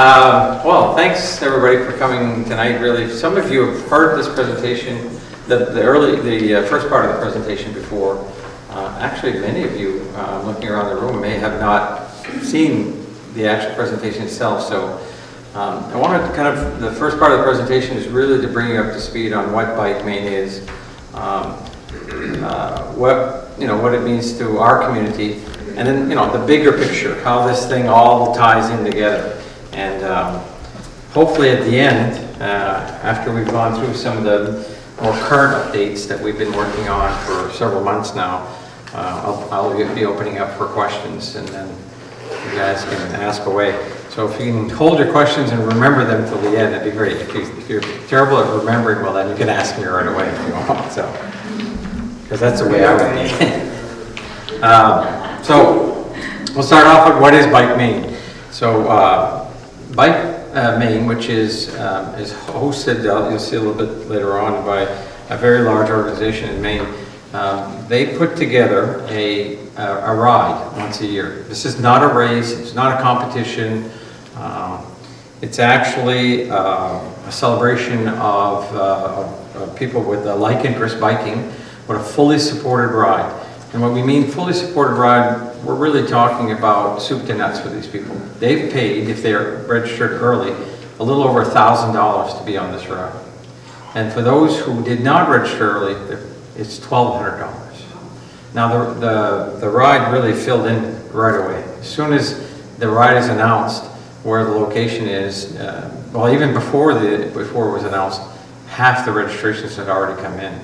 Well, thanks everybody for coming tonight. Really, some of you have heard this presentation, the first part of the presentation before. Actually, many of you looking around the room may have not seen the actual presentation itself. So, I wanted to the first part of the presentation is really to bring you up to speed on what Bike Maine is, what it means to our community, and then the bigger picture, how this thing all ties in together. And hopefully at the end, after we've gone through some of the more current updates that we've been working on for several months now, I'll be opening up for questions, and then you guys can ask away. So if you can hold your questions and remember them till the end, that'd be great. If you're terrible at remembering, well then you can ask me right away if you want. So, because that's the way I would be. So we'll start off with what is Bike Maine. So Bike Maine, which is hosted, you'll see a little bit later on, by a very large organization in Maine. They put together a ride once a year. This is not a race, it's not a competition. It's actually a celebration of people with a like interest biking, but a fully supported ride. And what we mean fully supported ride, we're really talking about soup to nuts for these people. They've paid, if they're registered early, a little over $1,000 to be on this ride. And for those who did not register early, it's $1,200. Now the ride really filled in right away. As soon as the ride is announced, where the location is, well, even before it was announced, half the registrations had already come in.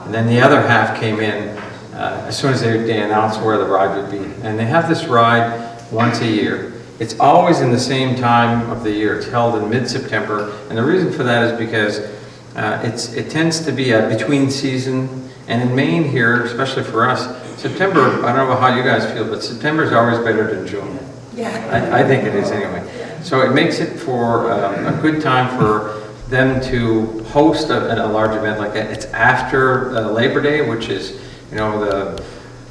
And then the other half came in as soon as they announced where the ride would be. And they have this ride once a year. It's always in the same time of the year. It's held in mid-September. And the reason for that is because it tends to be a between season. And in Maine here, especially for us, September, I don't know how you guys feel, but September is always better than June. Yeah. I think it is anyway. So it makes it for a good time for them to host a large event like that. It's after Labor Day, which is,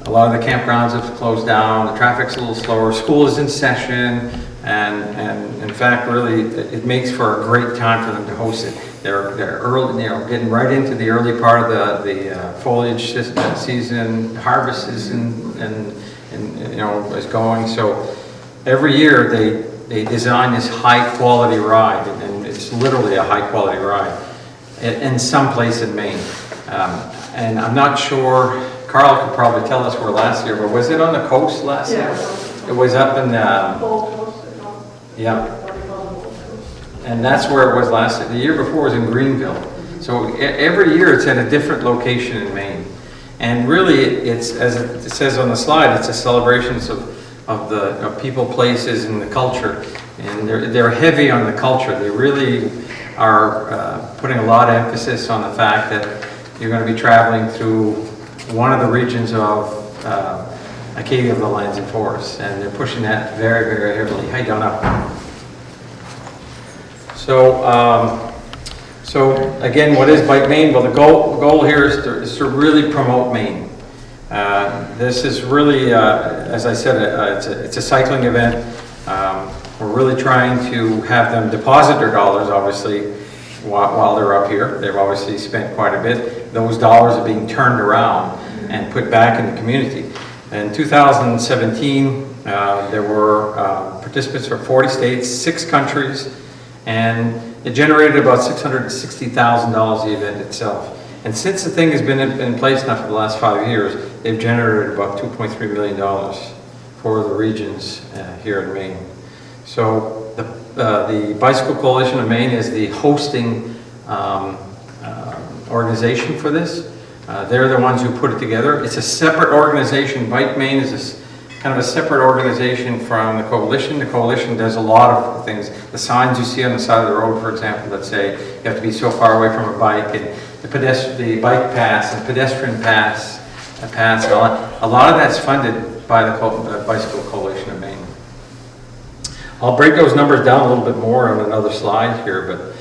a lot of the campgrounds have closed down, the traffic's a little slower, school is in session, and in fact, really, it makes for a great time for them to host it. They're early, getting right into the early part of the foliage season, harvest season, and is going. So every year they design this high quality ride, and it's literally a high quality ride in some place in Maine. And I'm not sure, Carl could probably tell us where last year, but was it on the coast last year? It was up in yeah. And that's where it was last year. The year before was in Greenville. So every year it's at a different location in Maine. And really it's, as it says on the slide, it's a celebration of people, places, and the culture. And they're heavy on the culture. They really are putting a lot of emphasis on the fact that you're going to be traveling through one of the regions of Acadia of the Lands and Forests, and they're pushing that very, very heavily. Hi, Donna. So again, what is Bike Maine? Well, the goal here is to really promote Maine. This is really, as I said, it's a cycling event. We're really trying to have them deposit their dollars, obviously, while they're up here. They've obviously spent quite a bit. Those dollars are being turned around and put back in the community. In 2017, there were participants from 40 states, 6 countries, and it generated about $660,000 the event itself. And since the thing has been in place now for the last 5 years, they've generated about $2.3 million for the regions here in Maine. So the Bicycle Coalition of Maine is the hosting organization for this. They're the ones who put it together. It's a separate organization. Bike Maine is kind of a separate organization from the coalition. The coalition does a lot of things. The signs you see on the side of the road, for example, that say you have to be so far away from a bike, and the bike pass and pedestrian pass, and all that. A lot of that's funded by the Bicycle Coalition of Maine. I'll break those numbers down a little bit more on another slide here, but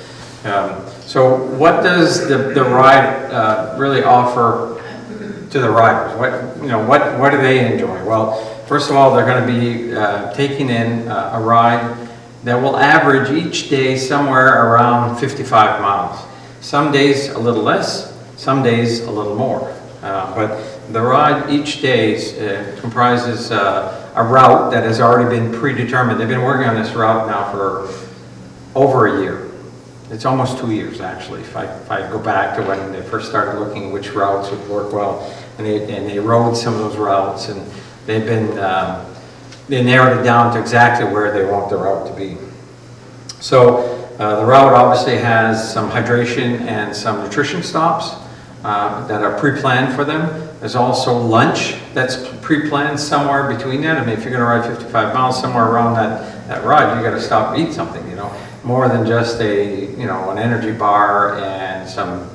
so what does the ride really offer to the riders? What do they enjoy? Well, first of all, they're going to be taking in a ride that will average each day somewhere around 55 miles. Some days a little less, some days a little more. But the ride each day comprises a route that has already been predetermined. They've been working on this route now for over a year. It's almost 2 years, actually, if I go back to when they first started looking at which routes would work well. And they rode some of those routes, and they've been, they narrowed it down to exactly where they want the route to be. So the route obviously has some hydration and some nutrition stops that are pre-planned for them. There's also lunch that's pre-planned somewhere between that. I mean, if you're going to ride 55 miles, somewhere around that ride, you got to stop and eat something, you know, more than just an energy bar and some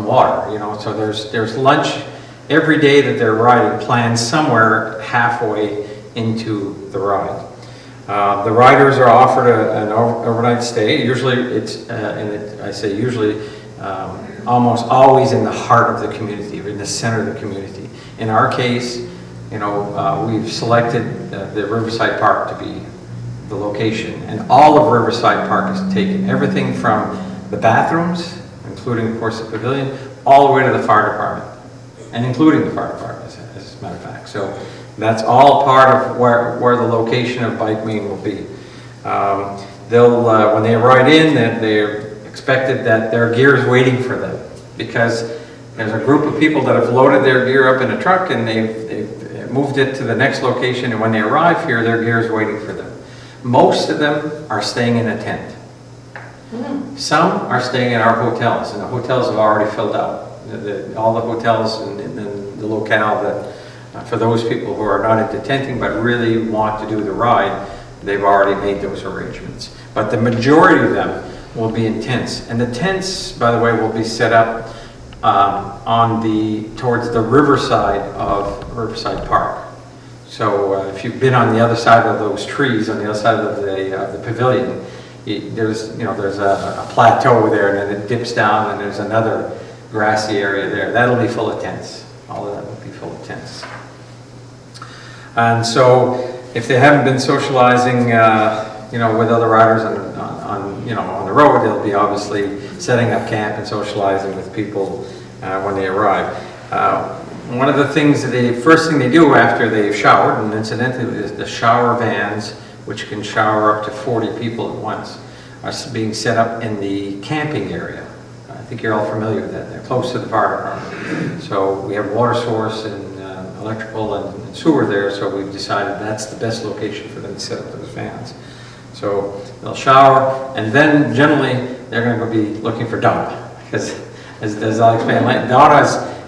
water, you know. So there's lunch every day that they're riding, planned somewhere halfway into the ride. The riders are offered an overnight stay. Usually it's, I say usually, almost always in the heart of the community, or in the center of the community. In our case, you know, we've selected the Riverside Park to be the location, and all of Riverside Park is taken. Everything from the bathrooms, including of course the pavilion, all the way to the fire department, and including the fire department, as a matter of fact. So that's all part of where the location of Bike Maine will be. They'll when they ride in, they're expected that their gear is waiting for them, because there's a group of people that have loaded their gear up in a truck and they've moved it to the next location, and when they arrive here, their gear is waiting for them. Most of them are staying in a tent. Some are staying in our hotels, and the hotels have already filled out. All the hotels in the locale that, for those people who are not into tenting but really want to do the ride, they've already made those arrangements. But the majority of them will be in tents, and the tents, by the way, will be set up towards the riverside of Riverside Park. So if you've been on the other side of those trees, on the other side of the pavilion, there's a plateau there, and then it dips down, and there's another grassy area there. That'll be full of tents. All of that will be full of tents. And so if they haven't been socializing, with other riders on the road, they'll be obviously setting up camp and socializing with people when they arrive. One of the things first thing they do after they've showered, and incidentally, is the shower vans, which can shower up to 40 people at once, are being set up in the camping area. I think you're all familiar with that. They're close to the fire department. So we have water source and electrical and sewer there, so we've decided that's the best location for them to set up those vans. So they'll shower, and then generally they're going to go be looking for Donna, because as I'll explain later, Donna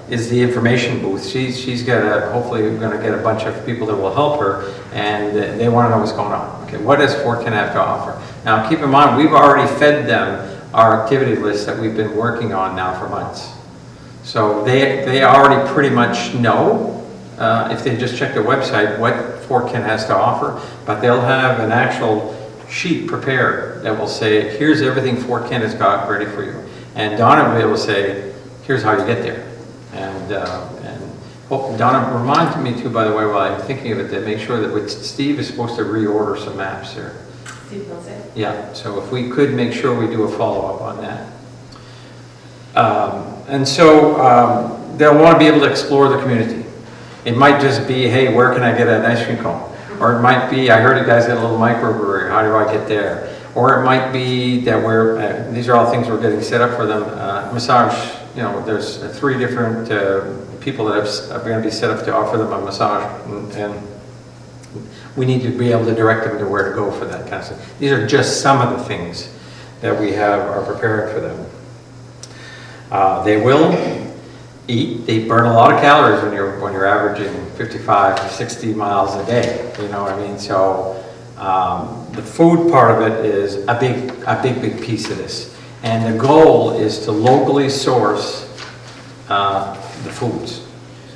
is the information booth. She's got hopefully we're going to get a bunch of people that will help her, and they want to know what's going on. Okay, what does Fort Kent have to offer? Now keep in mind, we've already fed them our activity list that we've been working on now for months. So they already pretty much know, if they just check their website, what Fort Kent has to offer, but they'll have an actual sheet prepared that will say, here's everything Fort Kent has got ready for you. And Donna will be able to say, here's how you get there. And Donna reminded me too, by the way, while I'm thinking of it, that make sure that Steve is supposed to reorder some maps there. Steve knows it. Yeah, so if we could make sure we do a follow-up on that. And so they'll want to be able to explore the community. It might just be, hey, where can I get an ice cream cone? Or it might be, I heard you guys got a little microbrewery, how do I get there? Or it might be that these are all things we're getting set up for them. Massage, there's 3 different people that are going to be set up to offer them a massage, and we need to be able to direct them to where to go for that kind of stuff. These are just some of the things that we are preparing for them. They will eat. They burn a lot of calories when you're averaging 55 to 60 miles a day. You know what I mean? So the food part of it is a big piece of this. And the goal is to locally source the foods.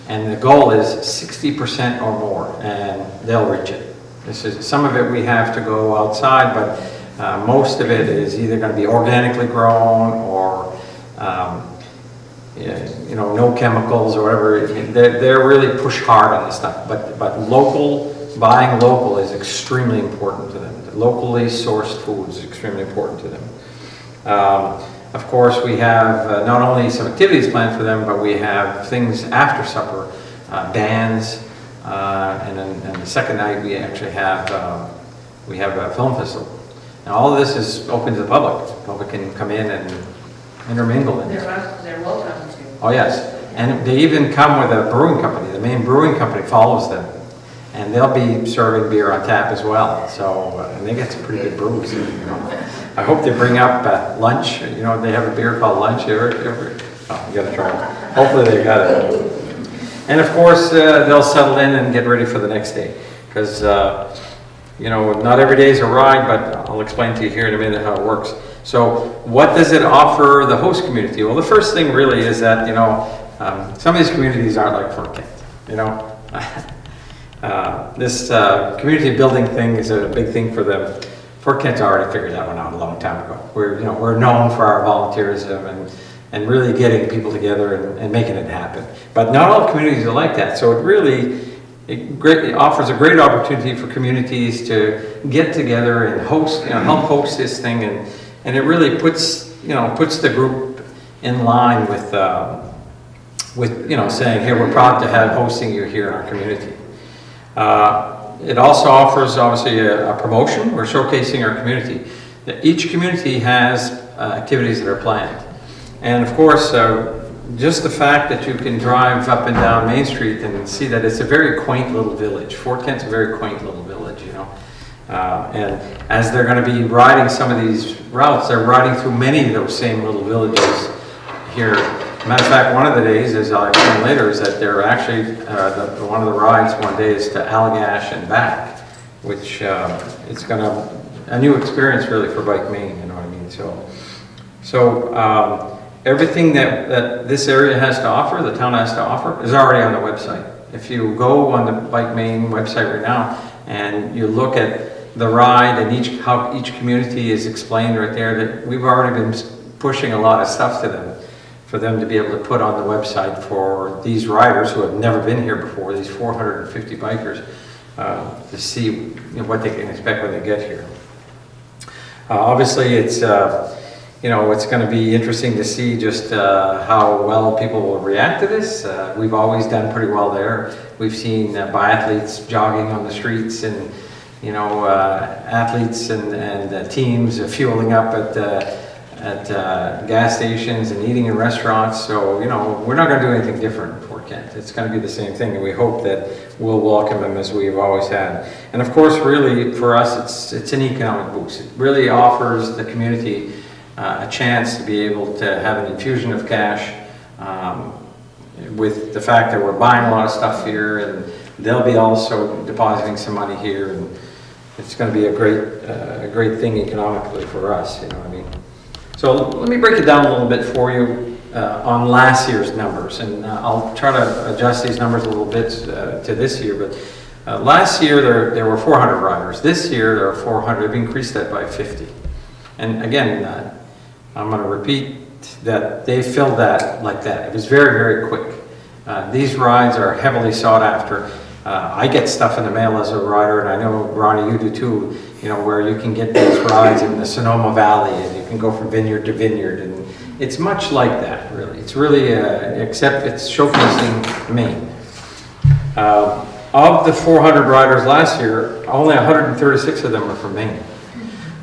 And the goal is 60% or more, and they'll reach it. Some of it we have to go outside, but most of it is either going to be organically grown or no chemicals or whatever. They're really push hard on this stuff, but buying local is extremely important to them. locally sourced food is extremely important to them. Of course, we have not only some activities planned for them, but we have things after supper, bands, and then the second night we actually have a film festival. Now all of this is open to the public. The public can come in and intermingle. They're welcome to. Oh yes, and they even come with a brewing company. The Maine Brewing Company follows them, and they'll be serving beer on tap as well. So and they get some pretty good brews. You know. I hope they bring up lunch. You know, they have a beer called lunch. Oh, you gotta try it. Hopefully they got it. And of course, they'll settle in and get ready for the next day, because you know, not every day is a ride, but I'll explain to you here in a minute how it works. So what does it offer the host community? Well, the first thing really is that, you know, some of these communities aren't like Fort Kent, you know. This community building thing is a big thing for them. Fort Kent's already figured that one out a long time ago. We're known for our volunteerism and really getting people together and making it happen. But not all communities are like that. So it offers a great opportunity for communities to get together and host, you know, help host this thing, and it really puts the group in line with you know, saying, hey, we're proud to have hosting you here in our community. It also offers obviously a promotion. We're showcasing our community. Each community has activities that are planned, and of course, just the fact that you can drive up and down Main Street and see that it's a very quaint little village. Fort Kent's a very quaint little village, you know. And as they're going to be riding some of these routes, they're riding through many of those same little villages here. Matter of fact, one of the days, as I'll explain later, is that they're actually, one of the rides one day is to Allagash and back, which it's going to, a new experience really for Bike Maine, you know what I mean? So everything that this area has to offer, the town has to offer, is already on the website. If you go on the Bike Maine website right now and you look at the ride and how each community is explained right there, that we've already been pushing a lot of stuff to them for them to be able to put on the website for these riders who have never been here before, these 450 bikers, to see, you know, what they can expect when they get here. Obviously, it's you know, it's going to be interesting to see just how well people will react to this. We've always done pretty well there. We've seen biathletes jogging on the streets, and you know, athletes and teams fueling up at gas stations and eating in restaurants. So, you know, we're not going to do anything different in Fort Kent. It's going to be the same thing, and we hope that we'll welcome them as we've always had. And of course, really, for us, it's an economic boost. It really offers the community a chance to be able to have an infusion of cash, with the fact that we're buying a lot of stuff here, and they'll be also depositing some money here, and it's going to be a great thing economically for us, you know what I mean? So let me break it down a little bit for you on last year's numbers, and I'll try to adjust these numbers a little bit to this year, but last year there were 400 riders. This year there are 400. We've increased that by 50. And again, I'm going to repeat that they filled that like that. It was very, very quick. These rides are heavily sought after. I get stuff in the mail as a rider, and I know, Ronnie, you do too, you know, where you can get these rides in the Sonoma Valley, and you can go from vineyard to vineyard, and it's much like that, really. It's really, except it's showcasing Maine. Of the 400 riders last year, only 136 of them are from Maine.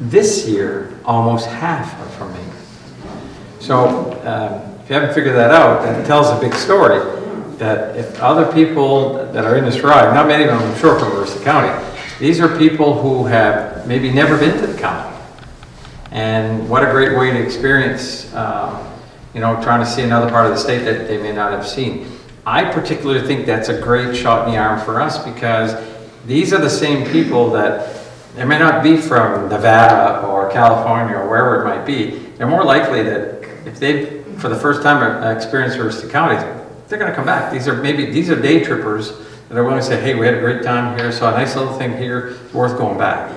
This year, almost half are from Maine. So, if you haven't figured that out, that tells a big story. That if other people that are in this ride, not many of them, I'm sure, from Aroostook County, these are people who have maybe never been to the county. And what a great way to experience, you know, trying to see another part of the state that they may not have seen. I particularly think that's a great shot in the arm for us, because these are the same people that they may not be from Nevada or California or wherever it might be. They're more likely that if they, for the first time, experience Aroostook County, they're going to come back. These are day trippers that are willing to say, hey, we had a great time here, saw a nice little thing here, it's worth going back.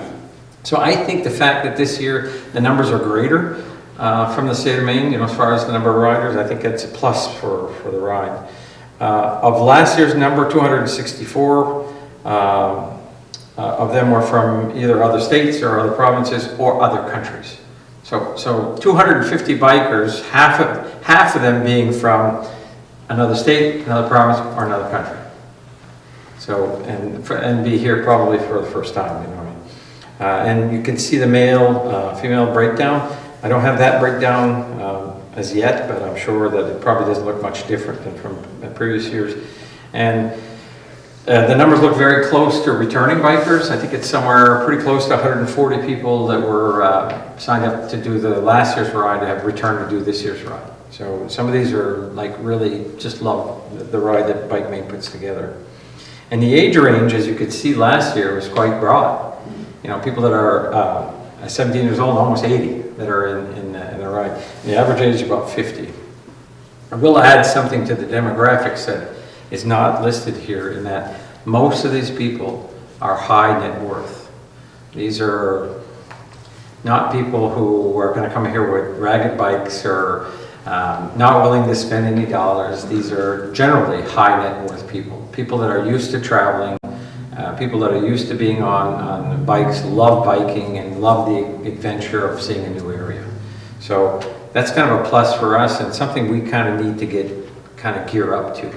So I think the fact that this year the numbers are greater from the state of Maine, you know, as far as the number of riders, I think that's a plus for the ride. Of last year's number, 264, of them were from either other states or other provinces or other countries. So 250 bikers, half of them being from another state, another province, or another country. So, and be here probably for the first time, you know what I mean? And you can see the male, female breakdown. I don't have that breakdown as yet, but I'm sure that it probably doesn't look much different than from previous years. And the numbers look very close to returning bikers. I think it's somewhere pretty close to 140 people that were signed up to do the last year's ride have returned to do this year's ride. So some of these are like really just love the ride that Bike Maine puts together. And the age range, as you could see last year, was quite broad. You know, people that are 17 years old, almost 80, that are in the ride. And the average age is about 50. I will add something to the demographics that is not listed here, in that most of these people are high net worth. These are not people who are going to come here with ragged bikes or not willing to spend any dollars. These are generally high net worth people, people that are used to traveling, people that are used to being on bikes, love biking and love the adventure of seeing a new area. So that's kind of a plus for us and something we kind of need to get kind of gear up to.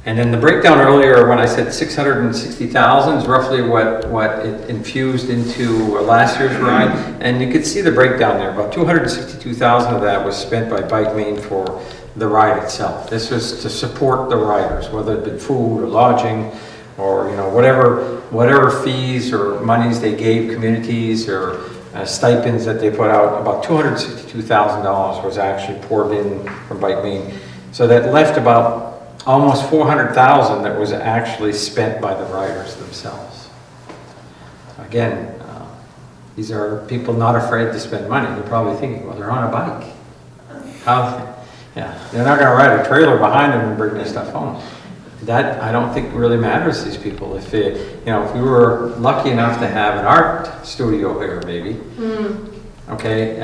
And then the breakdown earlier when I said 660,000 is roughly what it infused into last year's ride. And you could see the breakdown there. About 262,000 of that was spent by Bike Maine for the ride itself. This was to support the riders, whether it be food or lodging or whatever fees or monies they gave communities or stipends that they put out. About $262,000 was actually poured in from Bike Maine. So that left about almost 400,000 that was actually spent by the riders themselves. Again, these are people not afraid to spend money. You're probably thinking, well, they're on a bike. How? Yeah, they're not going to ride a trailer behind them and bring their stuff home. That I don't think really matters to these people. If if we were lucky enough to have an art studio here, maybe, okay,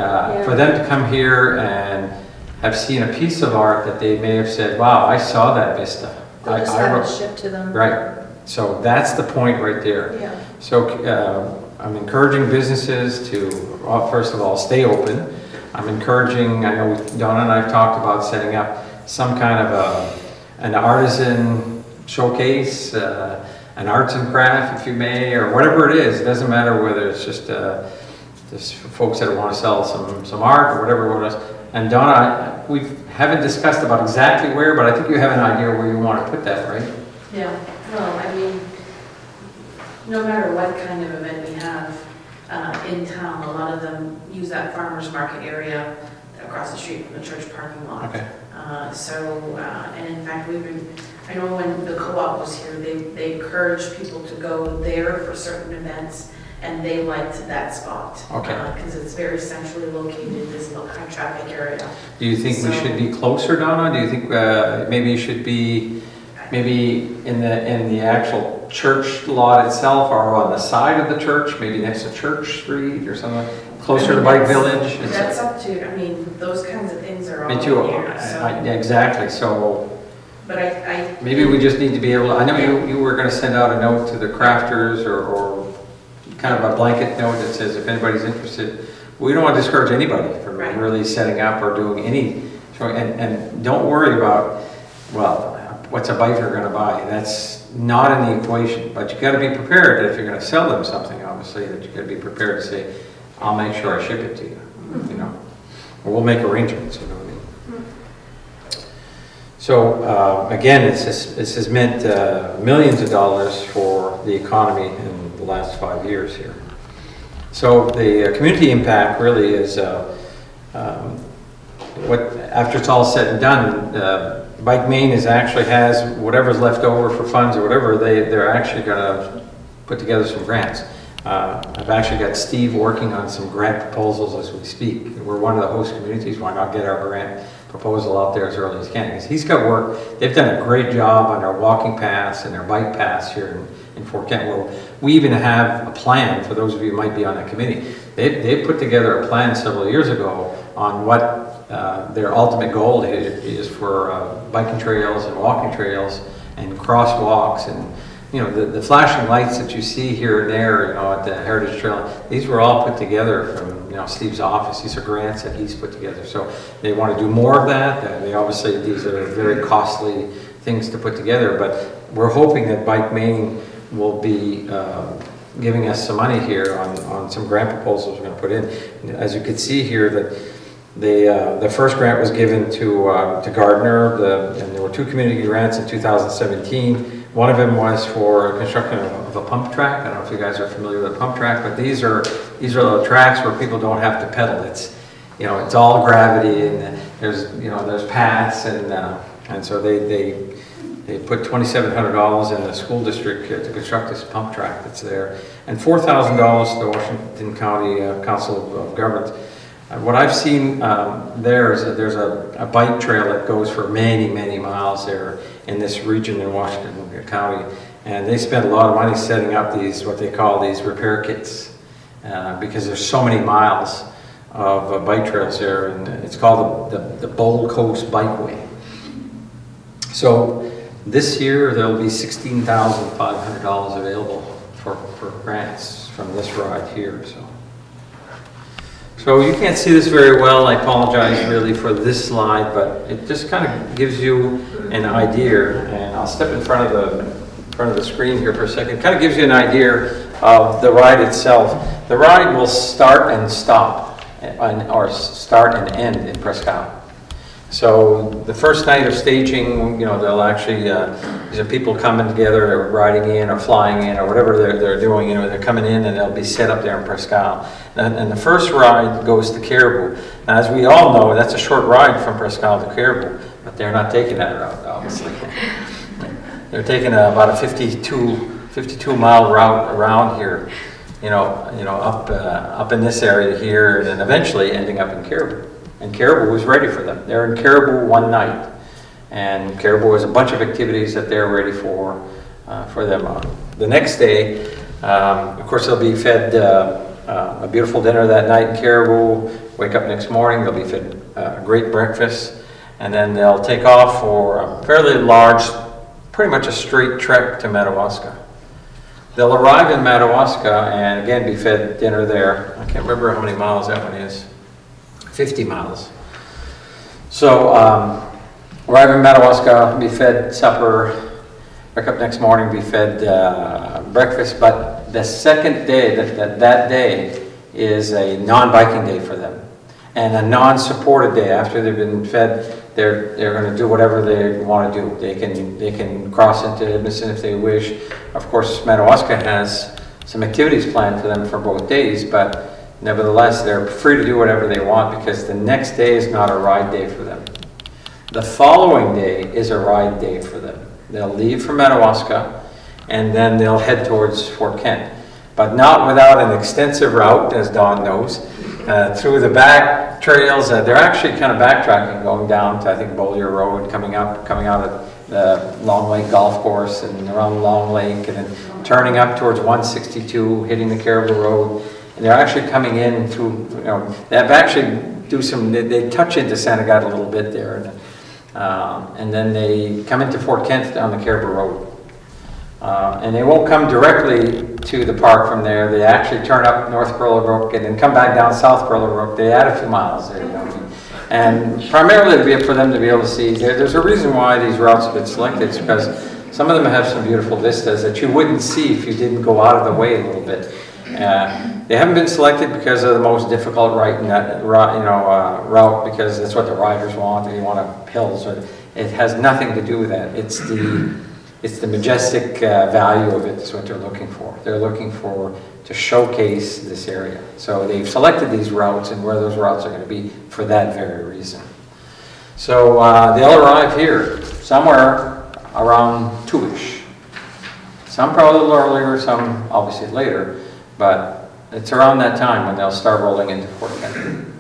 for them to come here and have seen a piece of art that they may have said, wow, I saw that vista. They'll just have it shipped to them. Right. So that's the point right there. Yeah. So I'm encouraging businesses to, first of all, stay open. I'm encouraging, I know Donna and I have talked about setting up some kind of an artisan showcase, an arts and craft, if you may, or whatever it is. It doesn't matter whether it's just folks that want to sell some art or whatever it is. And Donna, we haven't discussed about exactly where, but I think you have an idea where you want to put that, right? Yeah, well, I mean, no matter what kind of event we have in town, a lot of them use that farmer's market area across the street from the church parking lot. Okay. And in fact, I know when the co-op was here, they encouraged people to go there for certain events, and they liked that spot. Okay. Because it's very centrally located, this high traffic area. Do you think we should be closer, Donna? Do you think maybe it should be in the actual church lot itself, or on the side of the church, maybe next to Church Street or something, closer to Bike Village? That's up to, those kinds of things are all Me too. in here. So. Exactly. So. But I maybe we just need to be able to, I know you were going to send out a note to the crafters or kind of a blanket note that says if anybody's interested. We don't want to discourage anybody from really setting up or doing any, and don't worry about, well, what's a biker going to buy? That's not in the equation, but you got to be prepared that if you're going to sell them something, obviously, that you got to be prepared to say, I'll make sure I ship it to you, or we'll make arrangements, you know what I mean? So again, this has meant millions of dollars for the economy in the last 5 years here. So the community impact really is what, after it's all said and done, Bike Maine actually has whatever's left over for funds or whatever, they're actually going to put together some grants. I've actually got Steve working on some grant proposals as we speak. We're one of the host communities. Why not get our grant proposal out there as early as can? Because he's got work. They've done a great job on our walking paths and our bike paths here in Fort Kent. Where we even have a plan for those of you who might be on that committee. They put together a plan several years ago on what their ultimate goal is for biking trails and walking trails and crosswalks, and the flashing lights that you see here and there, at the Heritage Trail, these were all put together from Steve's office. These are grants that he's put together. So they want to do more of that. They obviously, these are very costly things to put together, but we're hoping that Bike Maine will be giving us some money here on some grant proposals we're going to put in. As you can see here, that the first grant was given to Gardner, and there were 2 community grants in 2017. One of them was for construction of a pump track. I don't know if you guys are familiar with a pump track, but these are the tracks where people don't have to pedal. It's it's all gravity, and there's paths, and so they put $2,700 in the school district to construct this pump track that's there, and $4,000 to the Washington County Council of Governments. What I've seen there is that there's a bike trail that goes for many, many miles there in this region in Washington County, and they spend a lot of money setting up these, what they call these repair kits, because there's so many miles of bike trails there, and it's called the Bold Coast Bikeway. So this year there'll be $16,500 available for grants from this ride here. So you can't see this very well. I apologize really for this slide, but it just kind of gives you an idea. And I'll step in front of the screen here for a second. It kind of gives you an idea of the ride itself. The ride will start and stop, or start and end in Prescott. So the first night of staging, they'll actually, these are people coming together, or riding in or flying in or whatever they're doing, they're coming in and they'll be set up there in Prescott. And the first ride goes to Caribou. Now, as we all know, that's a short ride from Prescott to Caribou, but they're not taking that route, obviously. They're taking about a 52 mile route around here, up in this area here, and then eventually ending up in Caribou. And Caribou was ready for them. They're in Caribou one night, and Caribou has a bunch of activities that they're ready for them. The next day, of course, they'll be fed a beautiful dinner that night in Caribou. Wake up next morning, they'll be fed a great breakfast, and then they'll take off for a fairly large, pretty much a straight trek to Madawaska. They'll arrive in Madawaska and again be fed dinner there. I can't remember how many miles that one is. 50 miles. So arrive in Madawaska, be fed supper, wake up next morning, be fed breakfast, but the second day, that day is a non-biking day for them, and a non-supported day. After they've been fed, they're going to do whatever they want to do. They can cross into Edmonton if they wish. Of course, Madawaska has some activities planned for them for both days, but nevertheless, they're free to do whatever they want, because the next day is not a ride day for them. The following day is a ride day for them. They'll leave from Madawaska, and then they'll head towards Fort Kent, but not without an extensive route, as Don knows, through the back trails. They're actually kind of backtracking, going down to, I think, Beaulieu Road, coming out of the Long Lake Golf Course and around Long Lake, and then turning up towards 162, hitting the Caribou Road. And they're actually coming in through, they've actually they touch into Santa Gata a little bit there. And then they come into Fort Kent on the Caribou Road. And they won't come directly to the park from there. They actually turn up North Perlebrook and then come back down South Perlebrook. They add a few miles there. And primarily it'd be for them to be able to see. There's a reason why these routes have been selected. It's because some of them have some beautiful vistas that you wouldn't see if you didn't go out of the way a little bit. They haven't been selected because of the most difficult route, because that's what the riders want. They want up hills. It has nothing to do with that. It's the majestic value of it is what they're looking for. They're looking to showcase this area. So they've selected these routes and where those routes are going to be for that very reason. So they'll arrive here somewhere around 2-ish. Some probably a little earlier, some obviously later. But it's around that time when they'll start rolling into Fort Kent.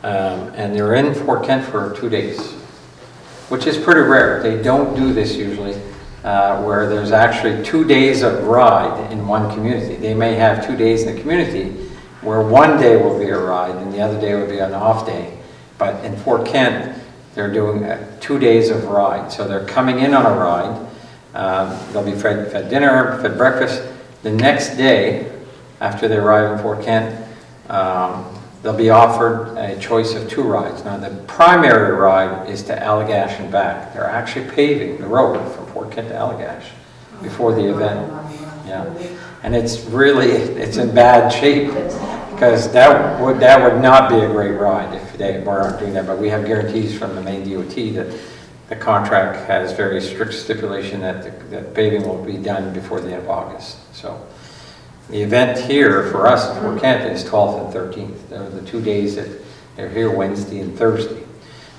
And they're in Fort Kent for 2 days, which is pretty rare. They don't do this usually, where there's actually 2 days of ride in one community. They may have 2 days in the community where one day will be a ride and the other day will be an off day. But in Fort Kent, they're doing 2 days of ride. So they're coming in on a ride. They'll be fed dinner, fed breakfast. The next day, after they arrive in Fort Kent, they'll be offered a choice of 2 rides. Now, the primary ride is to Allagash and back. They're actually paving the road from Fort Kent to Allagash before the event. Yeah, and it's in bad shape, because that would not be a great ride if they weren't doing that. But we have guarantees from the Maine DOT that the contract has very strict stipulation that paving will be done before the end of August. So the event here for us in Fort Kent is 12th and 13th. They're the 2 days that they're here, Wednesday and Thursday.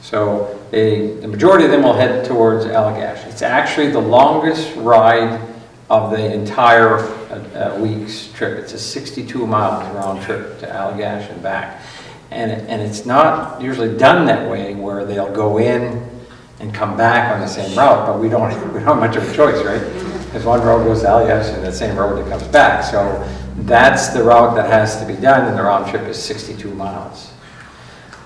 So the majority of them will head towards Allagash. It's actually the longest ride of the entire week's trip. It's a 62 miles round trip to Allagash and back. And it's not usually done that way, where they'll go in and come back on the same route, but we don't have much of a choice, right? Because one road goes to Allagash and the same road that comes back. So that's the route that has to be done, and the round trip is 62 miles.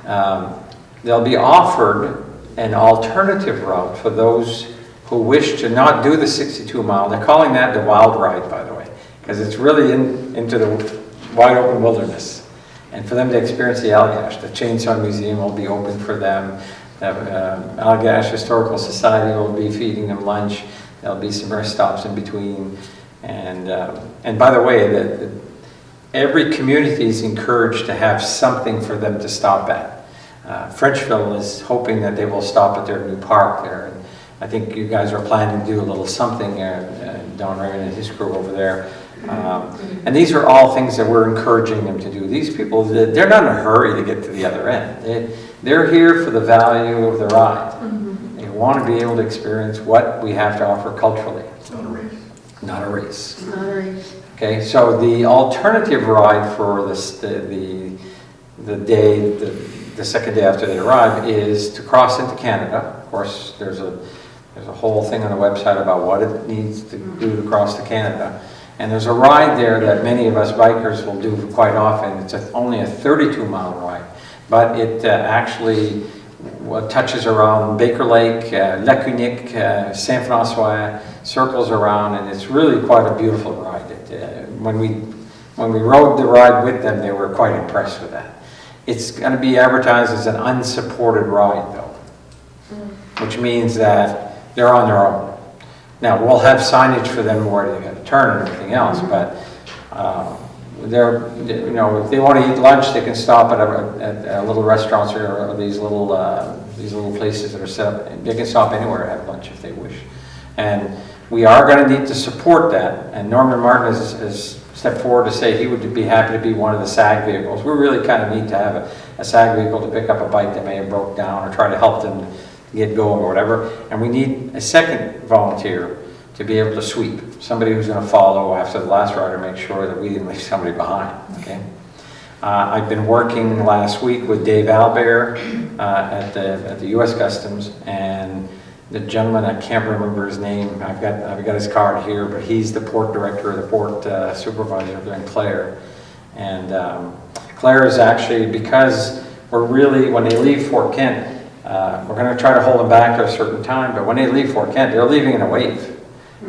They'll be offered an alternative route for those who wish to not do the 62 mile. They're calling that the wild ride, by the way, because it's really into the wide open wilderness. And for them to experience the Allagash, the Chainsaw Museum will be open for them. The Allagash Historical Society will be feeding them lunch. There'll be some rest stops in between. And by the way, every community is encouraged to have something for them to stop at. Frenchville is hoping that they will stop at their new park there. And I think you guys are planning to do a little something, Don Raymond and his crew over there. And these are all things that we're encouraging them to do. These people, they're not in a hurry to get to the other end. They're here for the value of the ride. They want to be able to experience what we have to offer culturally. It's not a race. Not a race. Not a race. Okay, so the alternative ride for the second day after they arrive is to cross into Canada. Of course, there's a whole thing on the website about what it needs to do to cross to Canada. And there's a ride there that many of us bikers will do quite often. It's only a 32-mile ride, but it actually touches around Baker Lake, Lacunic, Saint Francois, circles around, and it's really quite a beautiful ride. When we rode the ride with them, they were quite impressed with that. It's going to be advertised as an unsupported ride, though, which means that they're on their own. Now, we'll have signage for them where they got to turn and everything else, but if they want to eat lunch, they can stop at a little restaurants or these little places that are set up. They can stop anywhere and have lunch if they wish. And we are going to need to support that. And Norman Martin has stepped forward to say he would be happy to be one of the SAG vehicles. We really kind of need to have a SAG vehicle to pick up a bike that may have broke down, or try to help them get going or whatever. And we need a second volunteer to be able to sweep. Somebody who's going to follow after the last rider, make sure that we didn't leave somebody behind. Okay. I've been working last week with Dave Albert at the U.S. Customs, and the gentleman, I can't remember his name. I've got his card here, but he's the port director, the port supervisor there in Clare. And Clare is actually, because we're really, when they leave Fort Kent, we're going to try to hold them back at a certain time, but when they leave Fort Kent, they're leaving in a wave.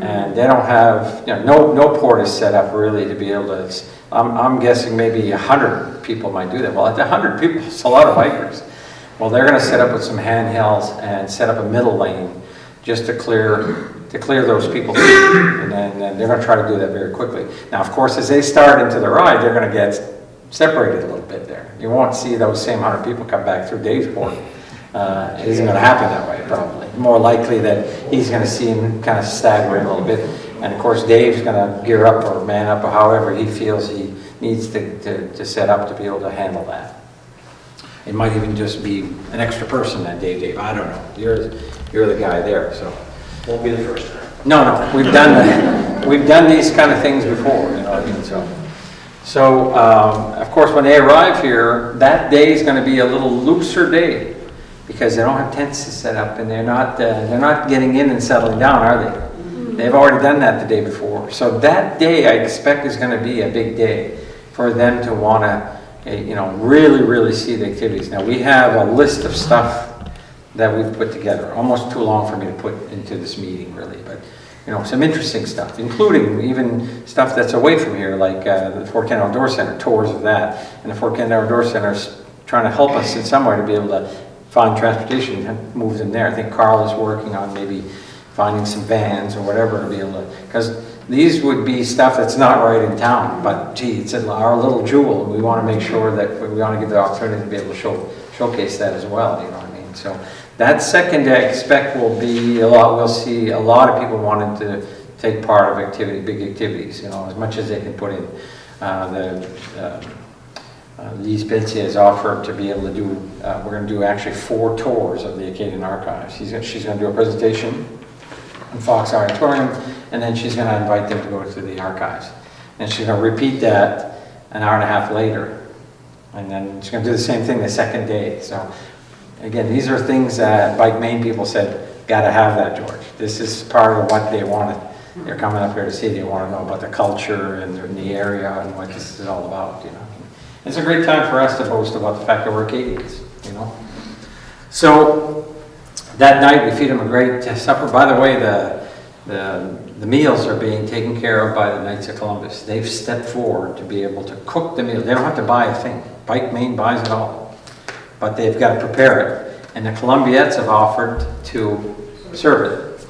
And they don't have, no port is set up really to be able to, I'm guessing maybe 100 people might do that. Well, at 100 people, it's a lot of bikers. Well, they're going to set up with some handhelds and set up a middle lane just to clear those people. And then they're going to try to do that very quickly. Now, of course, as they start into the ride, they're going to get separated a little bit there. You won't see those same 100 people come back through Dave's port. It isn't going to happen that way, probably. More likely that he's going to see him kind of staggering a little bit. And of course, Dave's going to gear up or man up or however he feels he needs to set up to be able to handle that. It might even just be an extra person that day, Dave. I don't know. You're the guy there, so. Won't be the first time. No, we've done these kind of things before, you know what I mean? So of course, when they arrive here, that day is going to be a little looser day, because they don't have tents to set up, and they're not getting in and settling down, are they? They've already done that the day before. So that day, I expect, is going to be a big day for them to want to, really, really see the activities. Now, we have a list of stuff that we've put together. Almost too long for me to put into this meeting, really, but, you know, some interesting stuff, including even stuff that's away from here, like the Fort Kent Outdoor Center, tours of that. And the Fort Kent Outdoor Center's trying to help us in some way to be able to find transportation and move them there. I think Carl is working on maybe finding some vans or whatever to be able to, because these would be stuff that's not right in town, but gee, it's our little jewel, and we want to make sure that we want to give the opportunity to be able to showcase that as well, you know what I mean? So that second, I expect, will be a lot. We'll see a lot of people wanting to take part of big activities, you know, as much as they can put in. Lise Betsy has offered to be able to do, we're going to do actually 4 tours of the Acadian Archives. She's going to do a presentation in Fox Auditorium, and then she's going to invite them to go to the archives. And she's going to repeat that an hour and a half later. And then she's going to do the same thing the second day. So again, these are things that Bike Maine people said, got to have that, George. This is part of what they wanted. They're coming up here to see. They want to know about the culture and the area and what this is all about, you know. It's a great time for us to boast about the fact that we're Acadians, you know. So that night we feed them a great supper. By the way, the meals are being taken care of by the Knights of Columbus. They've stepped forward to be able to cook the meal. They don't have to buy a thing. Bike Maine buys it all. But they've got to prepare it. And the Columbiettes have offered to serve it.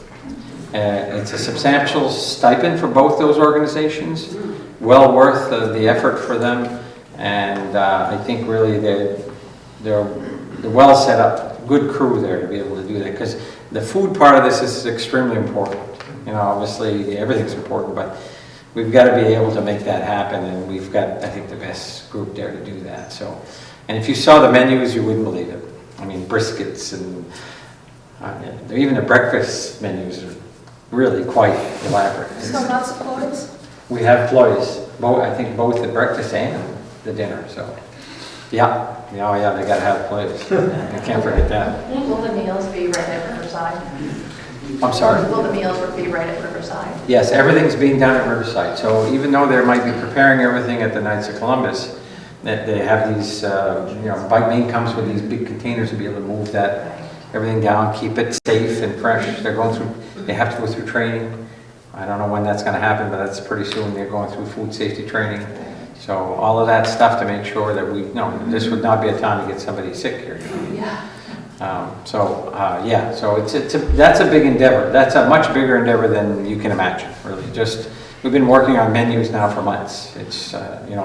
It's a substantial stipend for both those organizations. Well worth the effort for them. And I think really they're well set up. Good crew there to be able to do that. Because the food part of this is extremely important. You know, obviously everything's important, but we've got to be able to make that happen, and we've got, I think, the best group there to do that. So, and if you saw the menus, you wouldn't believe it. I mean, briskets and even the breakfast menus are really quite elaborate. So lots of ploys? We have ploys, I think both the breakfast and the dinner. So, yeah, they got to have ploys. I can't forget that. Will the meals be right at Riverside? I'm sorry? Will the meals be right at Riverside? Yes, everything's being done at Riverside. So even though they might be preparing everything at the Knights of Columbus, that they have these, you know, Bike Maine comes with these big containers to be able to move everything down, keep it safe and fresh. They have to go through training. I don't know when that's going to happen, but that's pretty soon. They're going through food safety training. So all of that stuff to make sure that this would not be a time to get somebody sick here. Yeah. So that's a big endeavor. That's a much bigger endeavor than you can imagine, really. We've been working on menus now for months. It's,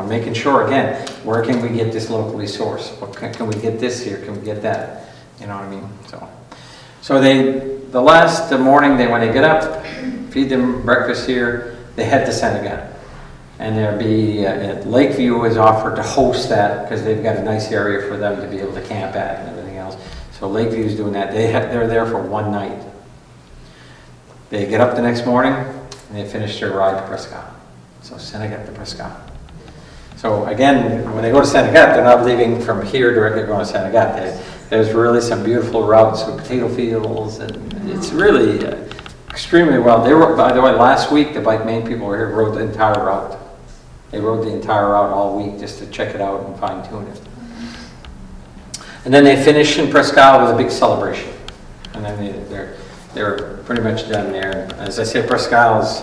making sure, again, where can we get this locally sourced? Can we get this here? Can we get that? You know what I mean? So the last morning, when they get up, feed them breakfast here, they head to Senegal. And there'll be, Lakeview is offered to host that because they've got a nice area for them to be able to camp at and everything else. So Lakeview's doing that. They're there for one night. They get up the next morning and they finish their ride to Prescott. So Senegat to Prescott. So again, when they go to Senegat, they're not leaving from here directly going to Senegat. There's really some beautiful routes with potato fields, and it's really extremely well. They were, by the way, last week the Bike Maine people were here, rode the entire route. They rode the entire route all week just to check it out and fine tune it. And then they finish in Prescott with a big celebration. And then they're pretty much done there. As I said, Prescott is,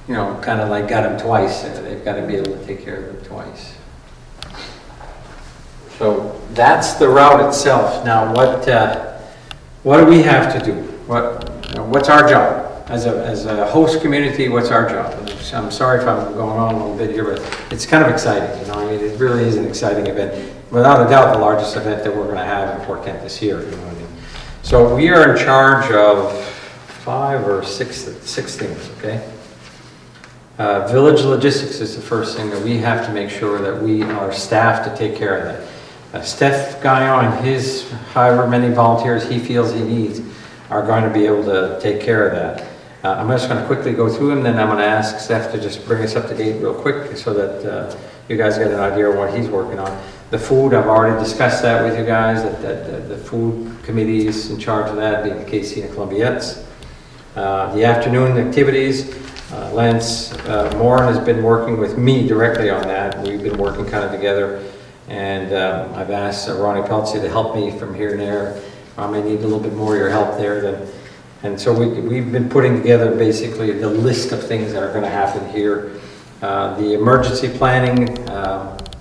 kind of like got them twice. They've got to be able to take care of them twice. So that's the route itself. Now, what do we have to do? What's our job? As a host community, what's our job? I'm sorry if I'm going on a little bit here, but it's kind of exciting. It really is an exciting event. Without a doubt, the largest event that we're going to have in Fort Kent this year. So we are in charge of 5 or 6 things. Okay. Village logistics is the first thing that we have to make sure that we are staffed to take care of that. Steph Gaillon and his however many volunteers he feels he needs are going to be able to take care of that. I'm just going to quickly go through them, then I'm going to ask Steph to just bring us up to date real quick so that you guys get an idea of what he's working on. The food, I've already discussed that with you guys, that the food committee is in charge of that, being the KC and Columbiettes. The afternoon activities, Lance Moran has been working with me directly on that. We've been working kind of together, and I've asked Ronnie Peltzy to help me from here and there. I may need a little bit more of your help there than, and so we've been putting together basically the list of things that are going to happen here. The emergency planning,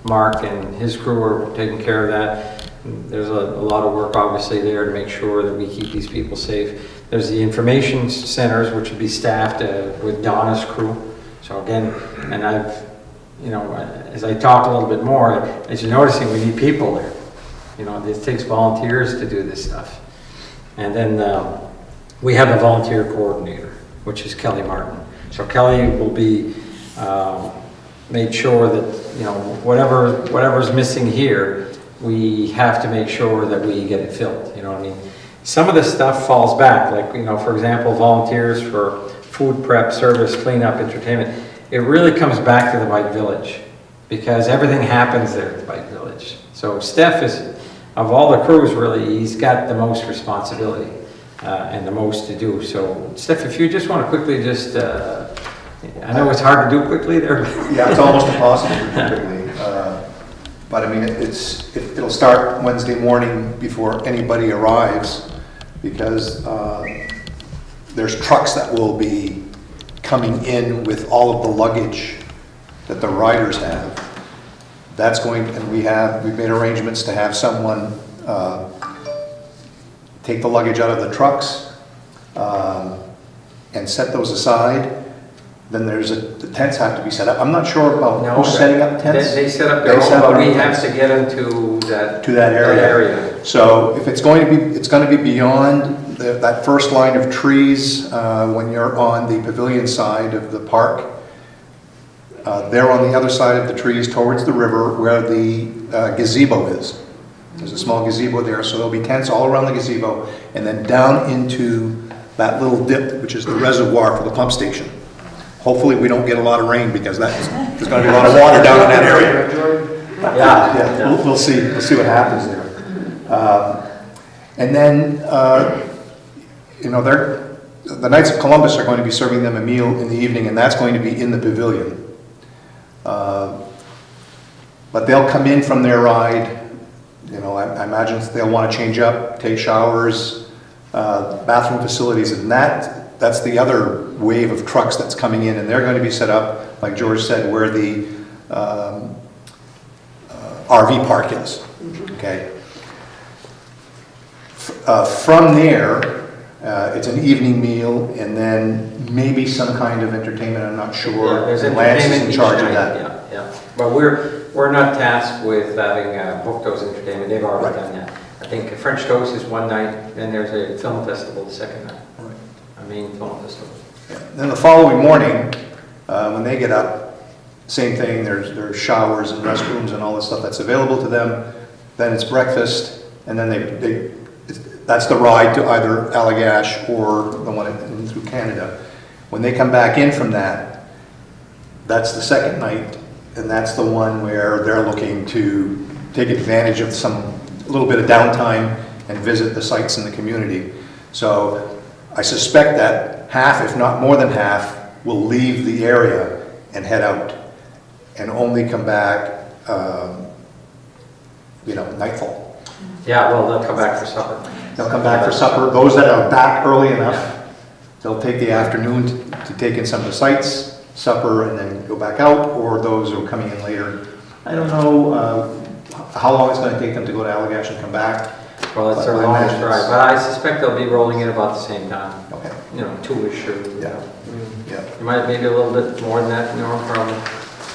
Mark and his crew are taking care of that. There's a lot of work obviously there to make sure that we keep these people safe. There's the information centers, which would be staffed with Donna's crew. So again, and I've, you know, as I talk a little bit more, as you're noticing, we need people there. You know, this takes volunteers to do this stuff. And then we have a volunteer coordinator, which is Kelly Martin. So Kelly will be made sure that, you know, whatever's missing here, we have to make sure that we get it filled. You know what I mean? Some of the stuff falls back, like, you know, for example, volunteers for food prep, service, cleanup, entertainment. It really comes back to the Bike Village because everything happens there at the Bike Village. So Steph is, of all the crews really, he's got the most responsibility and the most to do. So Steph, if you just want to quickly just, I know it's hard to do quickly there. Yeah, it's almost impossible to do quickly. But I mean, it'll start Wednesday morning before anybody arrives because there's trucks that will be coming in with all of the luggage that the riders have. That's going, and we've made arrangements to have someone take the luggage out of the trucks and set those aside. Then the tents have to be set up. I'm not sure about who's setting up tents. They set up their own, but we have to get them to that area. So if it's going to be, it's going to be beyond that first line of trees when you're on the pavilion side of the park. They're on the other side of the trees towards the river where the gazebo is. There's a small gazebo there, so there'll be tents all around the gazebo and then down into that little dip, which is the reservoir for the pump station. Hopefully we don't get a lot of rain because there's going to be a lot of water down in that area. Yeah. We'll see. We'll see what happens there. And then, you know, the Knights of Columbus are going to be serving them a meal in the evening, and that's going to be in the pavilion. But they'll come in from their ride. You know, I imagine they'll want to change up, take showers, bathroom facilities, and that's the other wave of trucks that's coming in, and they're going to be set up, like George said, where the RV park is. Okay. From there, it's an evening meal, and then maybe some kind of entertainment. I'm not sure. Yeah, there's Lance is entertainment in charge of each that. night, yeah. But we're not tasked with having booked those entertainment. They've already done that. I think French Toast is one night, then there's a film festival the second night. Right. I mean, film festival. Yeah. Then the following morning, when they get up, same thing. There's showers and restrooms and all this stuff that's available to them. Then it's breakfast, and then that's the ride to either Allagash or the one in through Canada. When they come back in from that, that's the second night, and that's the one where they're looking to take advantage of a little bit of downtime and visit the sites in the community. So I suspect that half, if not more than half, will leave the area and head out and only come back, nightfall. Yeah, well, they'll come back for supper. They'll come back for supper. Those that are back early enough, they'll take the afternoon to take in some of the sites, supper, and then go back out, or those who are coming in later. I don't know how long it's going to take them to go to Allagash and come back. Well, it's their longest ride, but I suspect they'll be rolling in about the same time. Okay. You know, 2-ish or. Yeah. Yeah. You might maybe a little bit more than that, Norm, probably.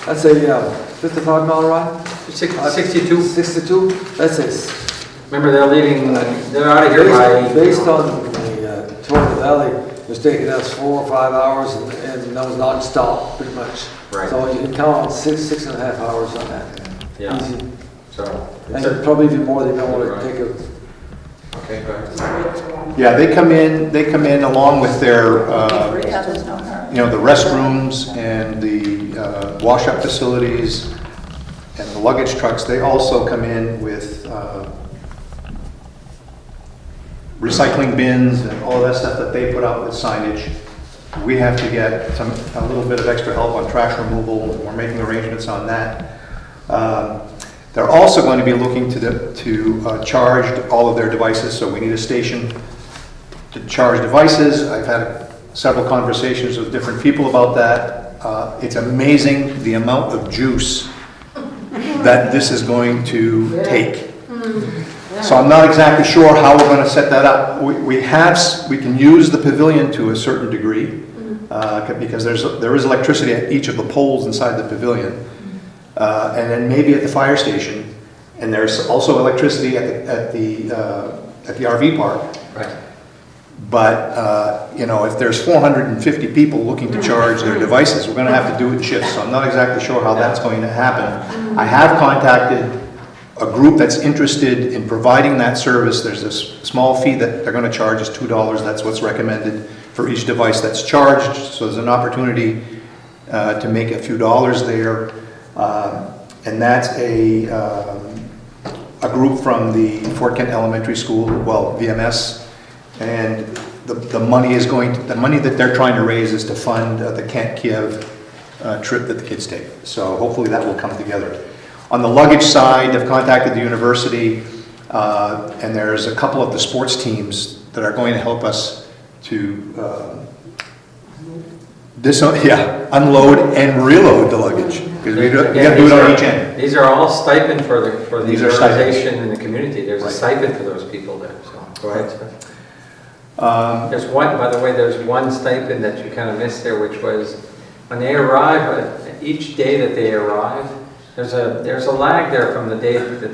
I'd say 55-mile ride. 62. 62. That's it. Remember, they're leaving. They're out of here by. Based on the tour of the valley, it's taking us 4 or 5 hours, and that was non-stop, pretty much. Right. So you can count on 6.5 hours on that. Yeah. Easy. So. And probably even more. They don't want to take a. Okay, go ahead. Yeah, they come in along with their, Yeah, there's no hurry. the restrooms and the wash-up facilities and the luggage trucks. They also come in with recycling bins and all of that stuff that they put out with signage. We have to get a little bit of extra help on trash removal. We're making arrangements on that. They're also going to be looking to charge all of their devices, so we need a station to charge devices. I've had several conversations with different people about that. It's amazing the amount of juice that this is going to take. So I'm not exactly sure how we're going to set that up. We can use the pavilion to a certain degree because there is electricity at each of the poles inside the pavilion, and then maybe at the fire station, and there's also electricity at the RV park. Right. But you know, if there's 450 people looking to charge their devices, we're going to have to do it in shifts. So I'm not exactly sure how that's going to happen. I have contacted a group that's interested in providing that service. There's this small fee that they're going to charge us $2. That's what's recommended for each device that's charged. So there's an opportunity to make a few dollars there. And that's a group from the Fort Kent Elementary School, well, VMS. And the money that they're trying to raise is to fund the Kent-Kiev trip that the kids take. So hopefully that will come together. On the luggage side, I've contacted the university, and there's a couple of the sports teams that are going to help us to unload and reload the luggage, because we got to do it on each end. These are all stipend for the These are organization in the community. There's a Right. stipend for those people there, so go ahead, Scott. There's one, by the way, there's one stipend that you kind of missed there, which was when they arrive, each day that they arrive, there's a lag there from the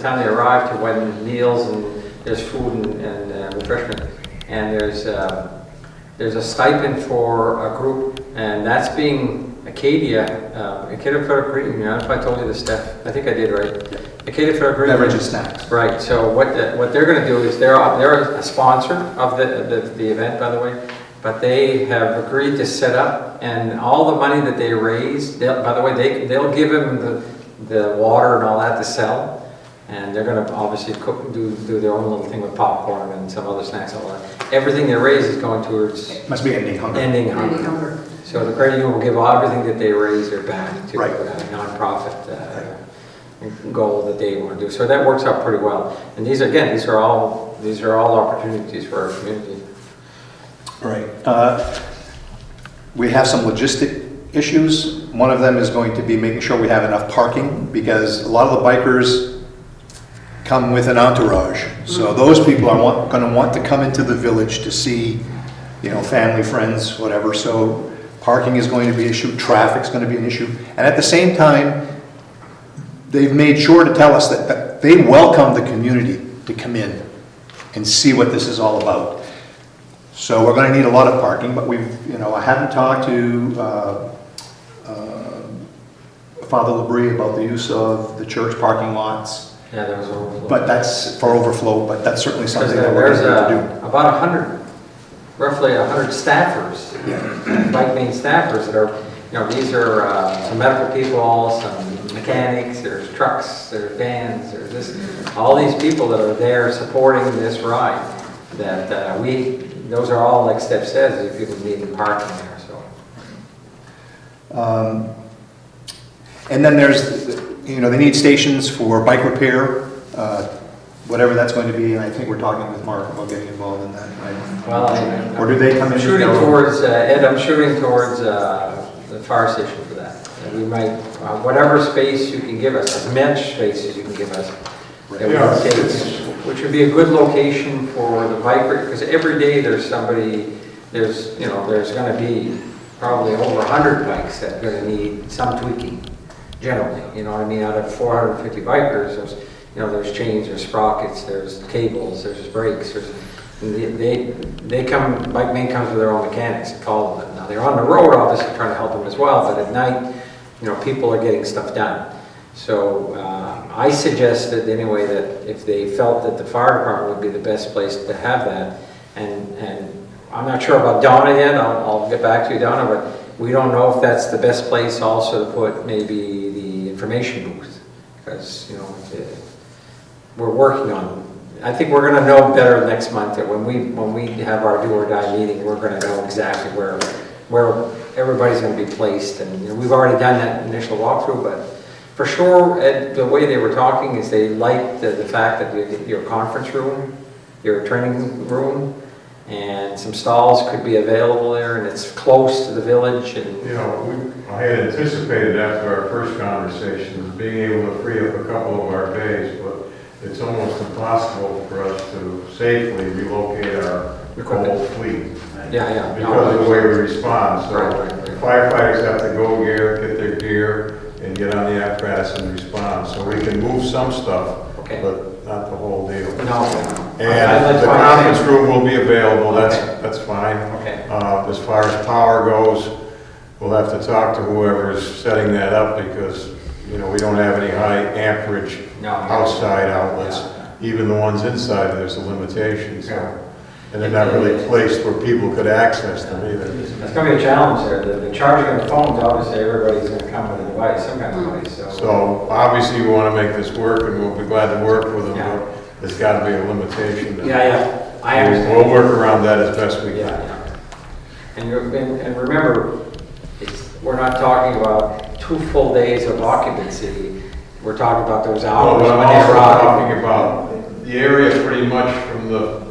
time they arrive to when meals and there's food and refreshment, and there's a stipend for a group, and that's being Acadia Federal Green. I don't know if I told you this, Steph. I think I did, right? Acadia Federal Green. Beverage and snacks. Right. So what they're going to do is they're a sponsor of the event, by the way, but they have agreed to set up, and all the money that they raise, by the way, they'll give them the water and all that to sell, and they're going to obviously do their own little thing with popcorn and some other snacks and all that. Everything they raise is going towards Must be ending hunger. ending hunger. So the credit union will give everything that they raise their back to Right. a nonprofit goal that they want to do. So that works out pretty well. And these are all opportunities for our community. Right. We have some logistic issues. One of them is going to be making sure we have enough parking, because a lot of the bikers come with an entourage. So those people are going to want to come into the village to see, you know, family, friends, whatever. So parking is going to be an issue. Traffic's going to be an issue. And at the same time, they've made sure to tell us that they welcome the community to come in and see what this is all about. So we're going to need a lot of parking, but I haven't talked to Father Labrie about the use of the church parking lots. Yeah, there was overflow. But that's for overflow, but that's certainly something Because that we're there's going to need to about roughly 100 staffers, Bike Maine staffers that are, these are some medical people, some mechanics, there's trucks, there's vans, there's all these people that are there supporting this ride. That those are all, like Steph says, if people need parking there. So. And then there's, they need stations for bike repair, whatever that's going to be, and I think we're talking with Mark about getting involved in that, right? Well, or do they come in? Shooting towards, Ed, I'm shooting towards the fire station for that. And we might, whatever space you can give us, as much space as you can give us, that we can take, which would be a good location for the bike, because every day there's going to be probably over 100 bikes that are going to need some tweaking. Generally, out of 450 bikers, there's chains, there's sprockets, there's cables, there's brakes, Bike Maine comes with their own mechanics and follow them. Now they're on the road, obviously trying to help them as well, but at night, people are getting stuff done. So I suggested anyway that if they felt that the fire department would be the best place to have that, and I'm not sure about Donna yet, I'll get back to you, Donna, but we don't know if that's the best place also to put maybe the information booth, because, we're working on, I think we're going to know better next month that when we have our do or die meeting, we're going to know exactly where everybody's going to be placed, and we've already done that initial walkthrough, but For sure, Ed, the way they were talking is they liked the fact that your conference room, your training room, and some stalls could be available there, and it's close to the village, and You know, I had anticipated after our first conversations, being able to free up a couple of our bays, but it's almost impossible for us to safely relocate our whole fleet yeah. because of the way we respond. So Right. firefighters have to go get their gear, and get on the apparatus and respond. So we can move some stuff, Okay. but not the whole deal. No. And the conference room will be available, that's fine. Okay. As far as power goes, we'll have to talk to whoever's setting that up because, you know, we don't have any high amperage No. outside outlets. Yeah. Even the ones inside, there's a limitation, so. Yeah. And they're not really placed where people could access them either. It's gonna be a challenge there. The charging of the phones, obviously, everybody's gonna come with a device, some kind of device, so. So obviously we want to make this work and we'll be glad to work with them, Yeah. but there's got to be a limitation. Yeah, I understand. We'll work around that as best we Yeah, can. yeah. And remember, we're not talking about 2 full days of occupancy. We're talking about those Well, hours but I'm when also they're out. talking about the area pretty much from the,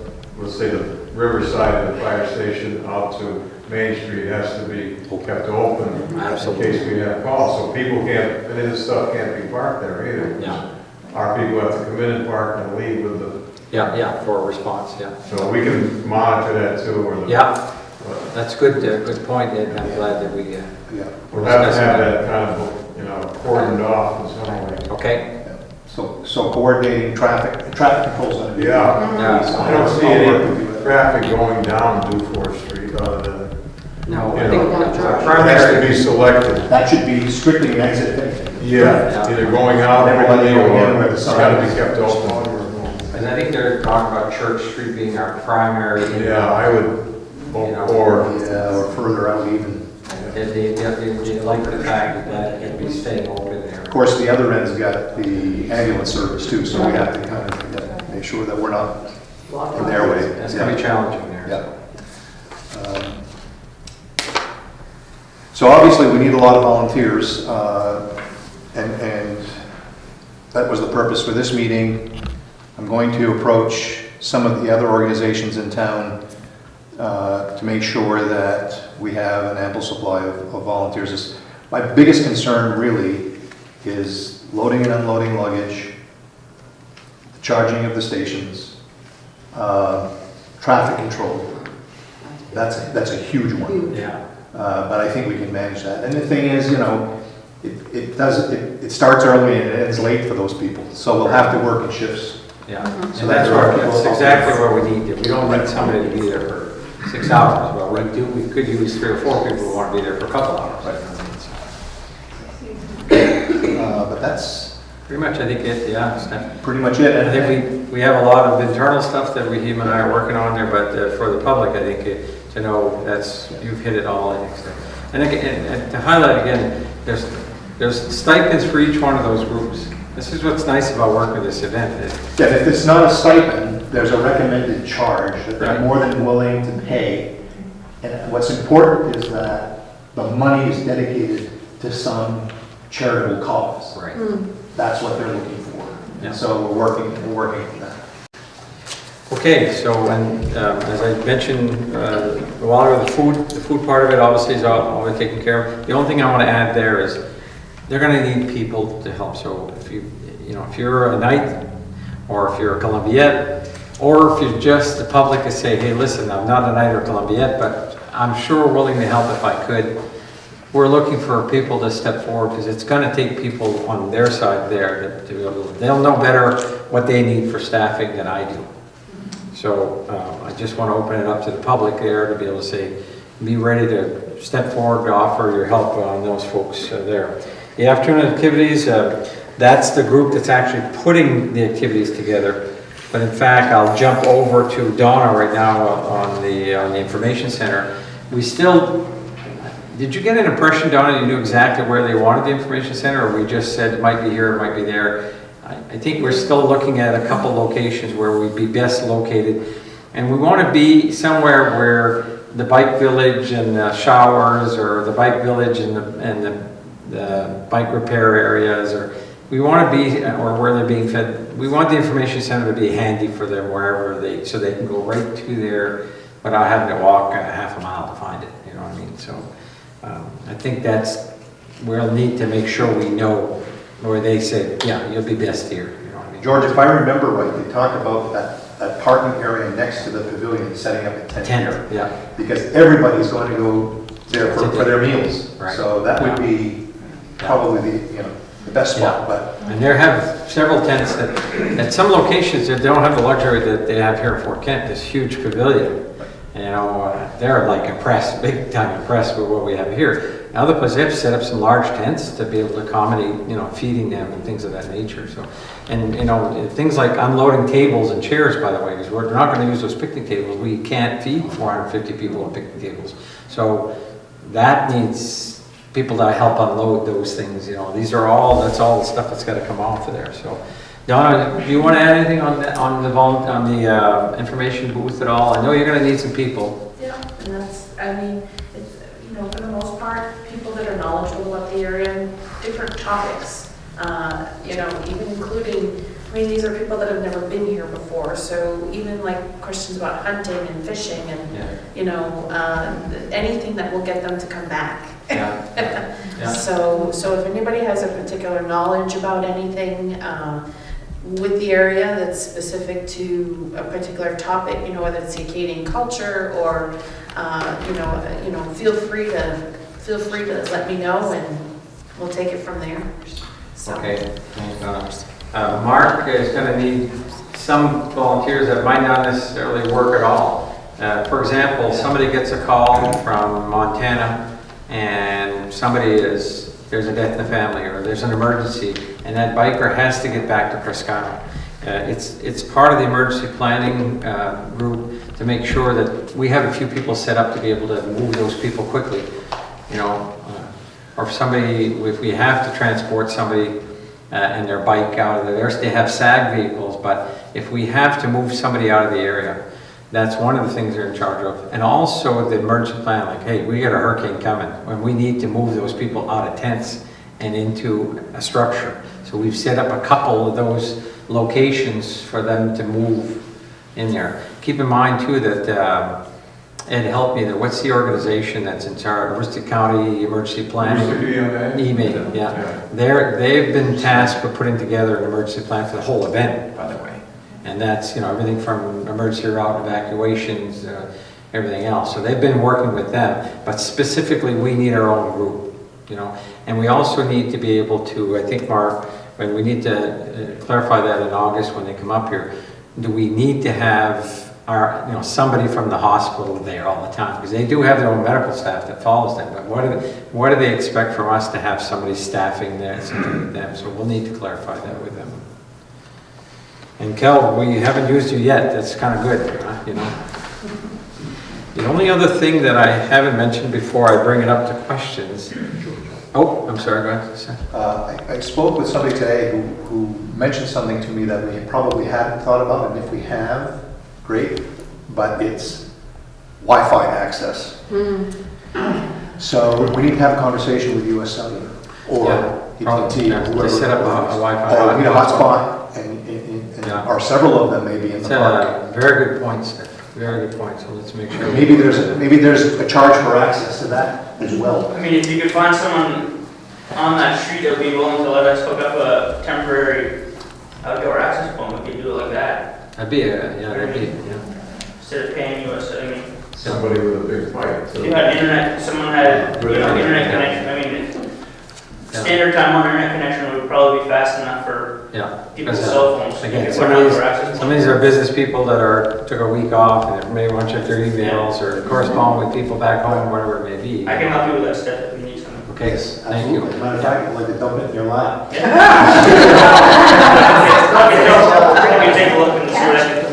let's say, the riverside of the fire station out to Main Street has to be kept open Absolutely. in case we have calls. So people can't, any of this stuff can't be parked there either. Yeah. Our people have to come in and park and leave with the, Yeah, for a response, yeah. so we can monitor that too. Or the, Yeah, that's good point, Ed. I'm glad that we, Yeah. We'll have to have that kind of, you know, cordoned off in some way. okay? So coordinating traffic control's gonna be. Yeah. Yeah. I don't see any traffic going down Dewford Street other than, No, you I think know, our it has to primary, be selected. That should be strictly an exit. Yeah, either going out Never let or it go in where the it's sun gotta be is. kept open. and I think they're talking about Church Street being our primary. Yeah, I would vote for, Yeah, or further out even. They like the fact that it can be staying open there. Of course, the other end's got the ambulance service too, so we have to kind of make sure that we're not in their way. That's gonna be challenging there. Yeah. So obviously, we need a lot of volunteers, and that was the purpose for this meeting. I'm going to approach some of the other organizations in town to make sure that we have an ample supply of volunteers. My biggest concern really is loading and unloading luggage, the charging of the stations, traffic control. That's a huge one. Yeah. But I think we can manage that. And the thing is, you know, it starts early and it ends late for those people. So we'll have to work in shifts. Yeah, So and that's that's that's exactly what we need. We don't need somebody to be there for 6 hours. Well, we could use 3 or 4 people who want to be there for a couple hours. But that's Pretty much, I think yeah. pretty much it. I think we have a lot of internal stuff that him and I are working on there, but for the public, I think to know you've hit it all, I think. So. And to highlight again, there's stipends for each one of those groups. This is what's nice about working this event. Yeah, if it's not a stipend, there's a recommended charge that they're Right. more than willing to pay. And what's important is that the money is dedicated to some charitable cause. Right. That's what they're looking for. Yeah. And so we're working on that. Okay, so as I mentioned, while the food part of it obviously is all taken care of. The only thing I want to add there is they're going to need people to help. So if you're a knight, or if you're a Columbiette, or if you're just the public to say, hey, listen, I'm not a knight or Columbiette, but I'm sure willing to help if I could. We're looking for people to step forward because it's going to take people on their side there to be able to, they'll know better what they need for staffing than I do. So I just want to open it up to the public there to be able to say, be ready to step forward to offer your help on those folks there. The afternoon activities, that's the group that's actually putting the activities together. But in fact, I'll jump over to Donna right now on the information center. Did you get an impression, Donna, you knew exactly where they wanted the information center, or we just said it might be here, it might be there? I think we're still looking at a couple locations where we'd be best located. And we want to be somewhere where the bike village and the showers, or the bike village and the the bike repair areas, or we want to be, or where they're being fed. We want the information center to be handy for them wherever so they can go right to there without having to walk half a mile to find it, you know what I mean? So I think we'll need to make sure we know where they say, yeah, you'll be best here, you know what I mean? George, if I remember right, they talk about that parking area next to the pavilion, setting up a tent Tender, here. yeah. Because everybody's going to go there for their meals. Right. So that would be probably the best spot, but. And there have several tents that, at some locations, they don't have the luxury that they have here in Fort Kent, this huge pavilion. You know, they're like impressed, big time impressed with what we have here. Other places, they have set up some large tents to be able to accommodate, you know, feeding them and things of that nature. So, and you know, things like unloading tables and chairs, by the way, because we're not going to use those picnic tables. We can't feed 450 people on picnic tables. So that needs people to help unload those things. You know, that's all the stuff that's got to come off of there. So, Donna, do you want to add anything on the information booth at all? I know you're going to need some people. Yeah, and that's, I mean, it's, you know, for the most part, people that are knowledgeable about the area and different topics, you know, even including, I mean, these are people that have never been here before, so even like questions about hunting and fishing and, you know, anything that will get them to come back. Yeah. Yeah. So if anybody has a particular knowledge about anything, with the area that's specific to a particular topic, you know, whether it's the Acadian culture or, you know, feel free to let me know and we'll take it from there. So. Okay, thanks, Donna. Mark is going to need some volunteers that might not necessarily work at all. For example, somebody gets a call from Montana and there's a death in the family or there's an emergency and that biker has to get back to Prescott. It's part of the emergency planning group to make sure that we have a few people set up to be able to move those people quickly, you know, or if we have to transport somebody and their bike out of there, they have SAG vehicles, but if we have to move somebody out of the area, that's one of the things they're in charge of. And also the emergency plan, like, hey, we got a hurricane coming, and we need to move those people out of tents and into a structure. So we've set up a couple of those locations for them to move in there. Keep in mind too that Ed helped me there. What's the organization that's in charge? Aroostook County Emergency Planning? EMA, yeah. They've been tasked with putting together an emergency plan for the whole event, by the way. And that's, you know, everything from emergency route evacuations, everything else. So they've been working with them, but specifically we need our own group, you know. And we also need to be able to, I think, Mark, when we need to clarify that in August when they come up here, do we need to have somebody from the hospital there all the time? Because they do have their own medical staff that follows them, but what do they expect from us to have somebody staffing there, something with them? So we'll need to clarify that with them. And Kel, we haven't used you yet. That's kind of good, you know. The only other thing that I haven't mentioned before I bring it up to questions. Oh, I'm sorry, go ahead. I spoke with somebody today who mentioned something to me that we probably hadn't thought about, and if we have, great, but it's Wi-Fi access. So we need to have a conversation with US Cellular or AT&T or whoever. To set up a Wi-Fi hotspot. We need a hotspot, and or several of them maybe in the park. Very good points. Very good point. So let's make sure. Maybe there's a charge for access to that as well. I mean, if you could find someone on that street that would be willing to let us hook up a temporary outdoor access point, we could do it like that. That'd be Instead of paying us, I mean. Somebody with a big pipe. If you had internet, someone had, internet connection, I mean, standard time on internet connection would probably be fast enough for people's cell phones. Again, some of these are business people that took a week off and may want to check their emails or correspond with people back home, whatever it may be. I can help you with that step if you need something. Okay, thank you. As a matter of fact, I'd like to dump it in your lap. I can take a look and see what I can.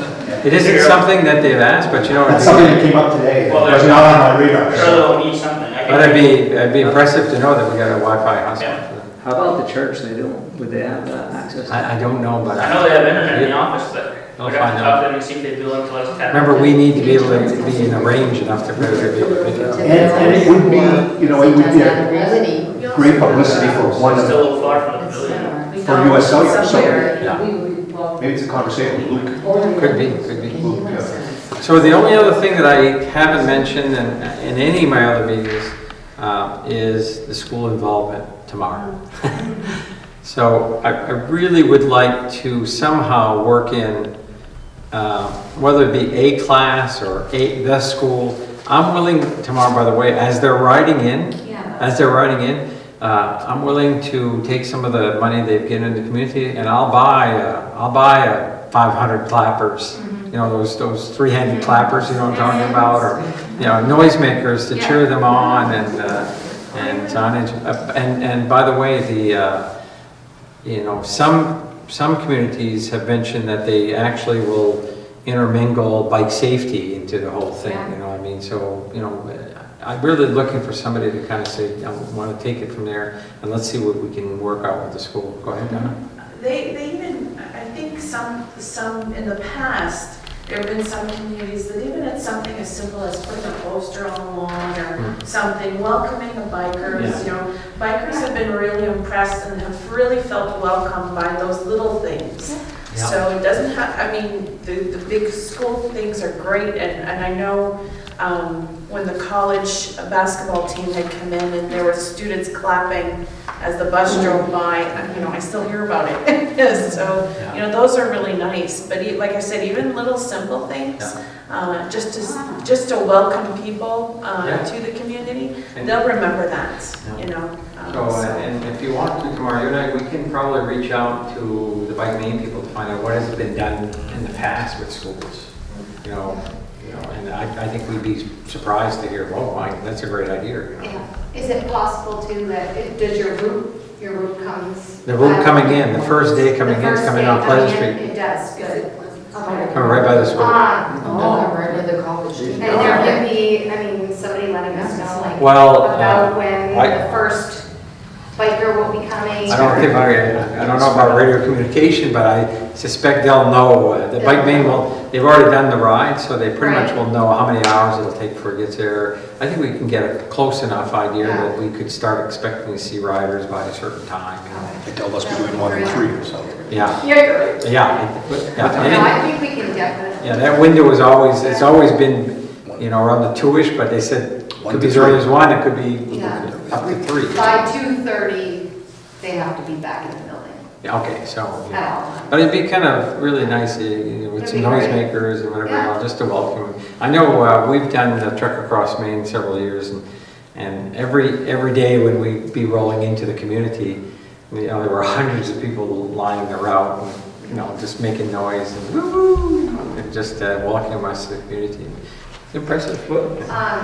It isn't something that they've asked, but you know, That's something that came up today. Well, It was not on my radar. I'm sure they'll need something. but it'd be impressive to know that we got a Wi-Fi hotspot. How about the church? Would they have access? I don't know, but I know they have internet in the office, but I'll we'd have find to out. talk to them and see if they'd be willing to let us tap. Remember, we need to be able to be in a range enough to be able to pick it up. And it would be, it would be. Reality. You'll great publicity for one It's of, still a little far from the pavilion. We For thought US Cellular, so- somewhere, Yeah. maybe it's a conversation with Luke. Could be, could be. Luke, So the only other thing that I haven't mentioned in any of my other meetings is the school involvement tomorrow. So I really would like to somehow work in, whether it be a class or the school. I'm willing tomorrow, by the way, as they're riding in, I'm willing to take some of the money they've given in the community, and I'll buy 500 clappers. You know, those three-handed clappers, you know what I'm talking about, or, you know, noisemakers to cheer them on, and signage. And by the way, you know, some communities have mentioned that they actually will intermingle bike safety into the whole thing, you know what I mean? So, you know, I'm really looking for somebody to kind of say, I want to take it from there, and let's see what we can work out with the school. Go ahead, Donna. They even, I think some in the past, there have been some communities that even had something as simple as putting a poster on the lawn or something, welcoming the bikers, you know. Bikers have been really impressed and have really felt welcomed by those little things. Yeah. So it doesn't have, I mean, the big school things are great, and I know when the college basketball team had come in and there were students clapping as the bus drove by, you know, I still hear about it. So, you know, those are really nice. But like I said, even little simple things, just to welcome people to the community, they'll remember that, you know. And if you want to tomorrow, you and I, we can probably reach out to the Bike Maine people to find out what has been done in the past with schools. You know, and I think we'd be surprised to hear, oh, Mike, that's a great idea. You know? Yeah. Is it possible too that, does your route comes? The route coming in, the first day coming in, is coming on Pleasant Street, It does, good. Okay. coming right by the school. Right where the college is. And there can be, I mean, somebody letting us know, like, Well, about when I- the first biker will be coming. I don't know about radio communication, but I suspect they'll know. The Bike Maine they've already done the ride, so they pretty much will know how many hours it'll take before it gets there. I think we can get a close enough idea that we could start expecting to see riders by a certain time. You know? They told us we're doing 1 and 3 or so. Yeah, Yeah, great. yeah. No, I think we can definitely. Yeah, that window is always, it's always been, you know, around the 2-ish, but they said it could be as early as 1, it could be Yeah. up to 3. By 2:30, they have to be back in the building Yeah, okay, so, yeah. at all times. But it'd be kind of really nice, you know, with some That'd be great. noisemakers and whatever, Yeah. just to welcome. I know we've done the Trek Across Maine several years, and every day when we'd be rolling into the community, you know, there were hundreds of people lining the route, and, you know, just making noise and woo-hoo, and just welcoming us to the community. It's impressive. I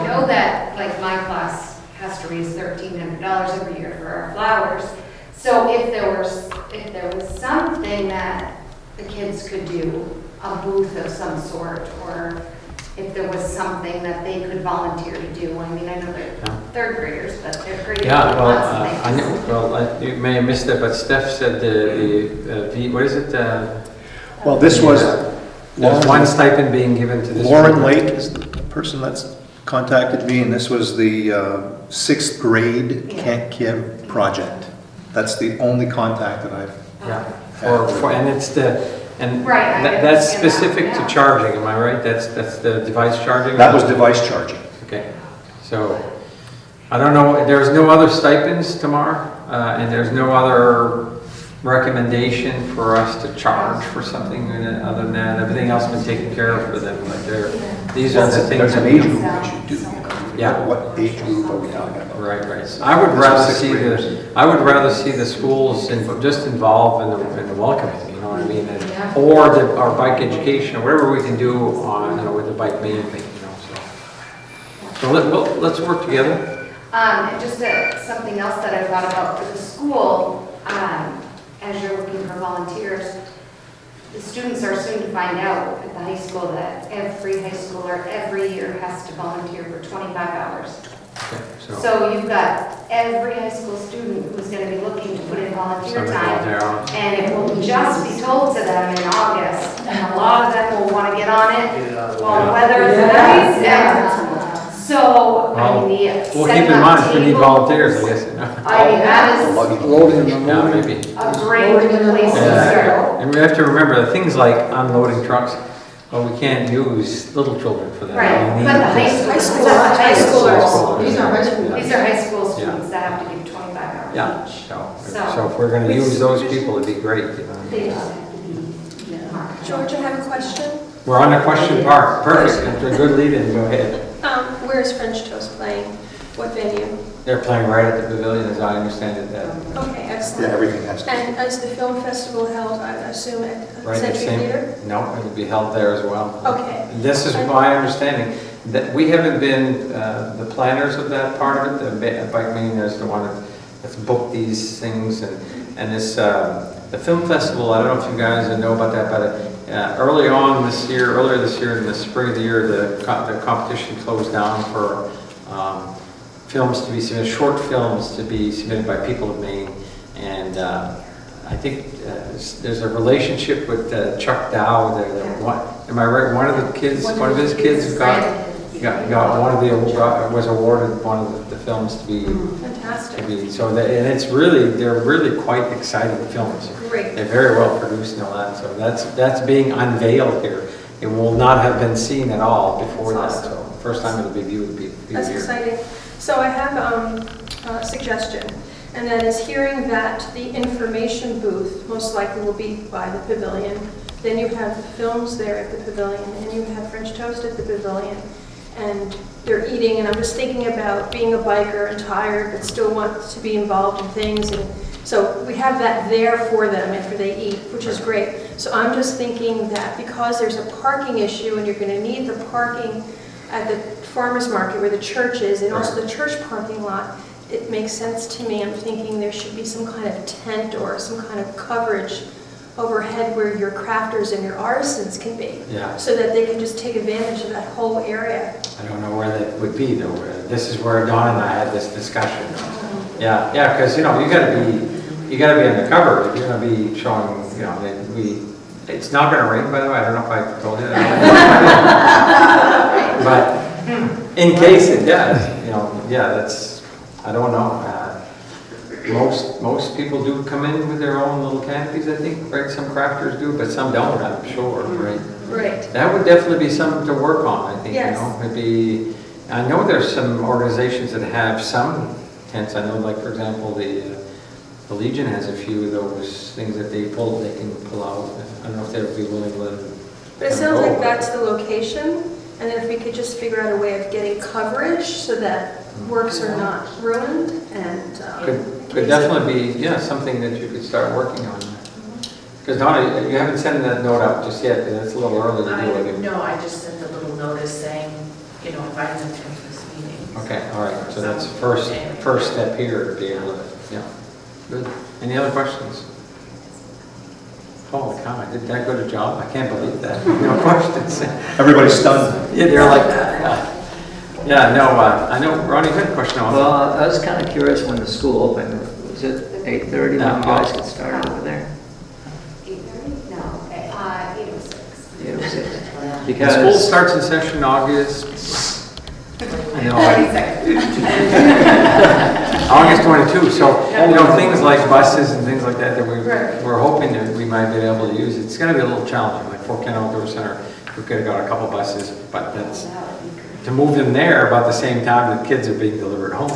know that, like, my class has to raise $1,300 every year for our flowers. So if there was something that the kids could do, a booth of some sort, or if there was something that they could volunteer to do. I mean, I know they're third graders, but they're great. Yeah, well, lots of I things. know, well, you may have missed it, but Steph said what is it? Well, this was, There's one stipend being given to this. Lauren group. Lake is the person that's contacted me, and this was the 6th grade Kent Kim project. That's the only contact that I've Yeah, had. and it's Right, I that's understand specific that, to yeah. charging, am I right? That's the device charging? That was device charging. Okay, so, I don't know, there's no other stipends tomorrow, and there's no other recommendation for us to charge for something other than that, everything else has been taken care of for them, like these are the things. There's an that- age group we should do. You know. Yeah. What age group are we talking about? Right, right. I would rather see the schools just involved in the welcoming, you know what I mean? Or our bike education, or whatever we can do on, you know, with the Bike Maine thing, you know, so. So let's work together. And just something else that I thought about for the school, as you're looking for volunteers, the students are soon to find out at the high school that every high schooler every year has to volunteer for 25 hours. Okay, So you've got every high school student who's going to be looking to put in volunteer somebody out time. there on. And it will just be told to them in August, and a lot of them will want to get on it while the weather is nice. And So, I mean, the We'll setting keep in up mind if we need tables, volunteers, I guess, you know. I mean, that is Loading and Yeah, unloading. maybe. a great place to Yeah. start. And we have to remember, things like unloading trucks, well, we can't use little children for that. Right, We but the need- high school. High schoolers. These are high schoolers. Yeah. These are high school students that have to give 25 hours Yeah, each. so if we're gonna use those people, it'd be great, you know. They just have to be marked. George, I have a question. We're on the question part, perfect, it's a good lead-in, go ahead. Where is French Toast playing? What venue? They're playing right at the pavilion, as I understand it, Okay, Yeah, excellent. everything has to. And is the film festival held, I assume, at right at the Century same. Theater? No, it'll be held there as well. Okay. This is my understanding, that we haven't been the planners of that part of it. The Bike Maine is the one that's booked these things, and this, the film festival, I don't know if you guys know about that, but earlier this year, in the spring of the year, the competition closed down for films to be submitted, short films to be submitted by people of Maine, and I think there's a relationship with Chuck Dow. Am I right? One of his kids got one of the was awarded one of the films to be Fantastic. so that, and they're really quite exciting films. Great. They're very well produced and all that. So that's being unveiled here. It will not have been seen at all before that. That's awesome. So first time it'll be viewed That's here. exciting. So I have a suggestion, and that is hearing that the information booth most likely will be by the pavilion. Then you have the films there at the pavilion, and you have French Toast at the pavilion. And they're eating, and I'm just thinking about being a biker and tired, but still want to be involved in things. And so we have that there for them after they eat, which is great. So I'm just thinking that because there's a parking issue and you're going to need the parking at the farmer's market where the church is, and also the church parking lot, it makes sense to me. I'm thinking there should be some kind of tent or some kind of coverage overhead where your crafters and your artisans can be. Yeah. So that they can just take advantage of that whole area. I don't know where that would be though. This is where Don and I had this discussion. Yeah, because you gotta be on the cover if you're gonna be showing. It's not gonna rain, by the way. I don't know if I told you that. But in case it does, that's, I don't know. Most people do come in with their own little canopies, I think, right? Some crafters do, but some don't, I'm sure, right? Right. That would definitely be something to work on, I think, Yes. Maybe, I know there's some organizations that have some tents. I know, like, for example, the Legion has a few of those things that they can pull out. I don't know if they would be willing to let them. But it sounds like that's the location, and then if we could just figure out a way of getting coverage so that works are not ruined and. Could definitely be, something that you could start working on. Because Donna, you haven't sent that note out just yet, because it's a little early to do it. No, I just sent a little notice saying, inviting them to this meeting. Okay, all right, so that's first step here to be able to, good. Any other questions? Holy cow, did that good a job? I can't believe that. No questions. Everybody's stunned. Yeah, they're like, I know, Ronnie, you had a question on that. Well, I was kind of curious when the school opened. Was it 8:30 when you guys get started over there? 8:30? No, 8:06. 8:06. The school Because, starts in session August. I know, 22nd. August 22, so, things like buses and things like that we're hoping that we might be able to use. It's gonna be a little challenging, like Fort Kent Outdoor Center, we could have got a couple buses, but to move them there about the same time the kids are being delivered home,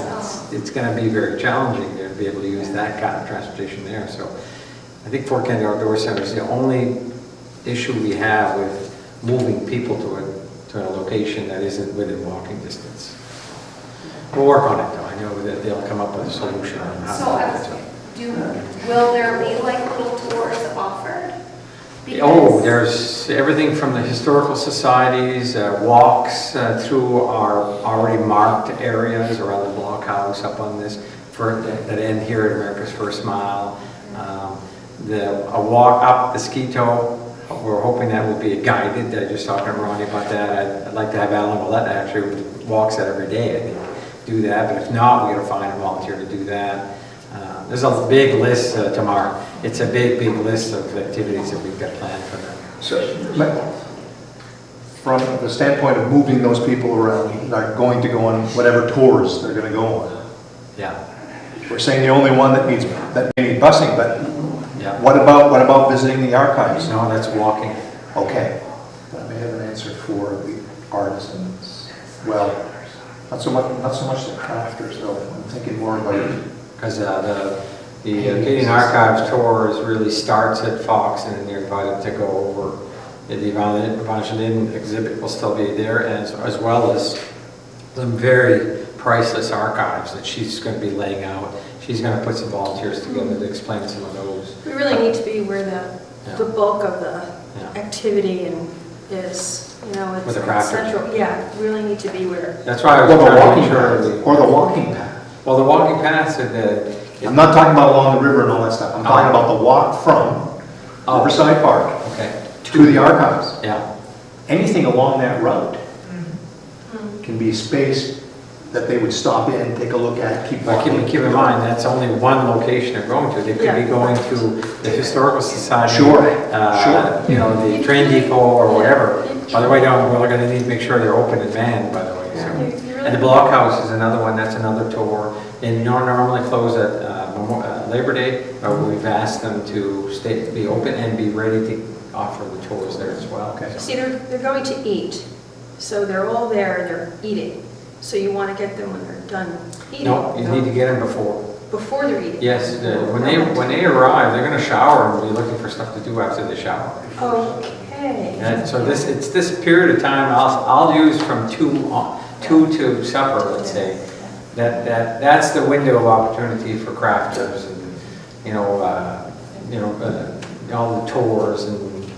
it's gonna be very challenging to be able to use that kind of transportation there. So I think Fort Kent Outdoor Center is the only issue we have with moving people to a location that isn't within walking distance. We'll work on it though. I know that they'll come up with a solution on how to do it. Will there be like little tours offered? Oh, there's everything from the historical societies, walks through our already marked areas around the blockhouse up on this, that end here at America's First Mile. A walk up the ski tow. We're hoping that will be a guided. I just talking to Ronnie about that. I'd like to have Alan Willett actually walks that every day, I think, do that. But if not, we got to find a volunteer to do that. There's a big list tomorrow. It's a big list of activities that we've got planned for them. So, from the standpoint of moving those people around, like going to go on whatever tours they're gonna go on. Yeah, We're saying the only one that may need busing, but yeah. what about visiting the archives? No, that's walking. Okay, I may have an answer for the artisans. Well, not so much the crafters though. I'm thinking more about, Because the Acadian Archives tours really starts at Fox, and then you're invited to go over. The Evangeline exhibit will still be there, and as well as some very priceless archives that she's going to be laying out. She's going to put some volunteers together to explain some of those. We really need to be where the bulk of the Yeah. activity is, you know, With the it's crafters. central. Yeah, we really need to be where. That's why I was well, the trying to walking make sure. path, or the walking path. Well, the walking paths are the. I'm not talking about along the river and all that stuff. I'm talking about the walk from Oh. Riverside Park Okay. to the archives. Yeah. Anything along that route can be spaced that they would stop in, take a look at, keep But walking. keep in mind, that's only one location they're going to. They could be Yeah. going to the Historical Society. Sure, You know, the train depot or whatever. By the way, we're going to need to make sure they're open and manned, by the way. So. You really- And the blockhouse is another one, that's another tour. They normally close at Labor Day, but we've asked them to be open and be ready to offer the tours there as well. Okay. See, they're going to eat, so they're all there, they're eating. So you want to get them when they're done eating. No, you need to get them before. Before they're eating. Yes, when they arrive, they're going to shower and be looking for stuff to do after they shower. Okay. And so it's this period of time I'll use from two to supper, let's say. That's the window of opportunity for crafters and all the tours and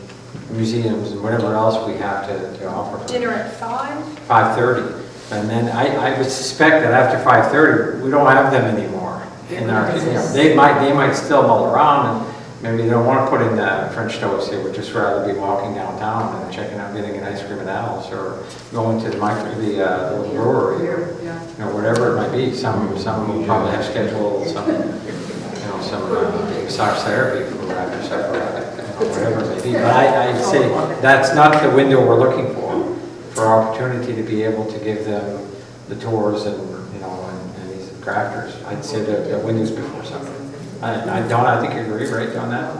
museums and whatever else we have to offer. Dinner at 5? 5:30, and then I would suspect that after 5:30 we don't have them anymore. In our, they might still mull around, and maybe they don't want to put in French toast. They would just rather be walking downtown and checking out, getting an ice cream at Al's, or going to the little brewery, or whatever it might be. Some will probably have scheduled some massage therapy for after supper, or whatever it may be. But I'd say that's not the window we're looking for opportunity to be able to give them the tours and these crafters. I'd say the windows before supper. I think you agree, right, on that?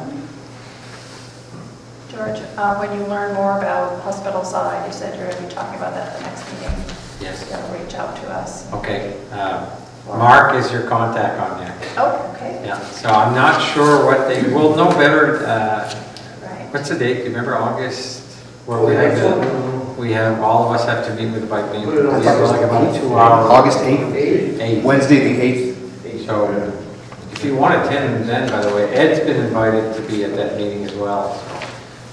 George, when you learn more about hospital side, you said you're going to be talking about that at the next meeting. Yes. You're going to reach out to us. Okay. Mark is your contact on that. Oh, okay. Yeah. So I'm not sure what they will know better. Right. What's the date? Do you remember August? Where we have all of us have to meet with the bike meeting. We have like about 2 hours. August 8th, Wednesday the 8th. So if you want to attend, then by the way, Ed's been invited to be at that meeting as well.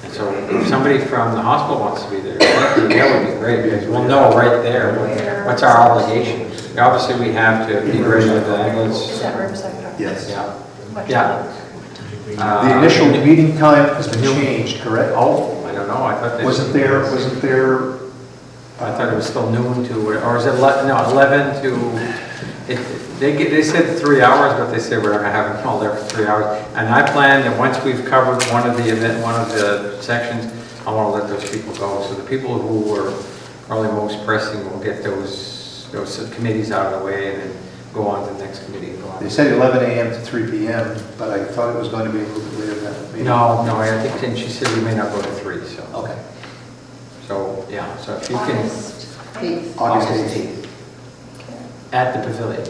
And so if somebody from the hospital wants to be there, that would be great, because we'll know right there what's our obligation. Obviously, we have to be ready with the ambulance. Is that Riverside Park? Yes. Yeah. What Yeah. time? The initial meeting time has been changed, correct? Oh, I don't know. I thought they Wasn't there, I thought it was still noon to, or is it 11 to? They said 3 hours, but they said we're going to have them all there for 3 hours. And I plan that once we've covered one of the sections, I want to let those people go. So the people who were probably most pressing will get those committees out of the way and then go on to the next committee. And go on. they said 11 a.m. to 3 p.m., but I thought it was going to be a little bit later than that. No, I think and she said we may not go to 3. So Okay. so yeah. So if you can August 18th. at the pavilion.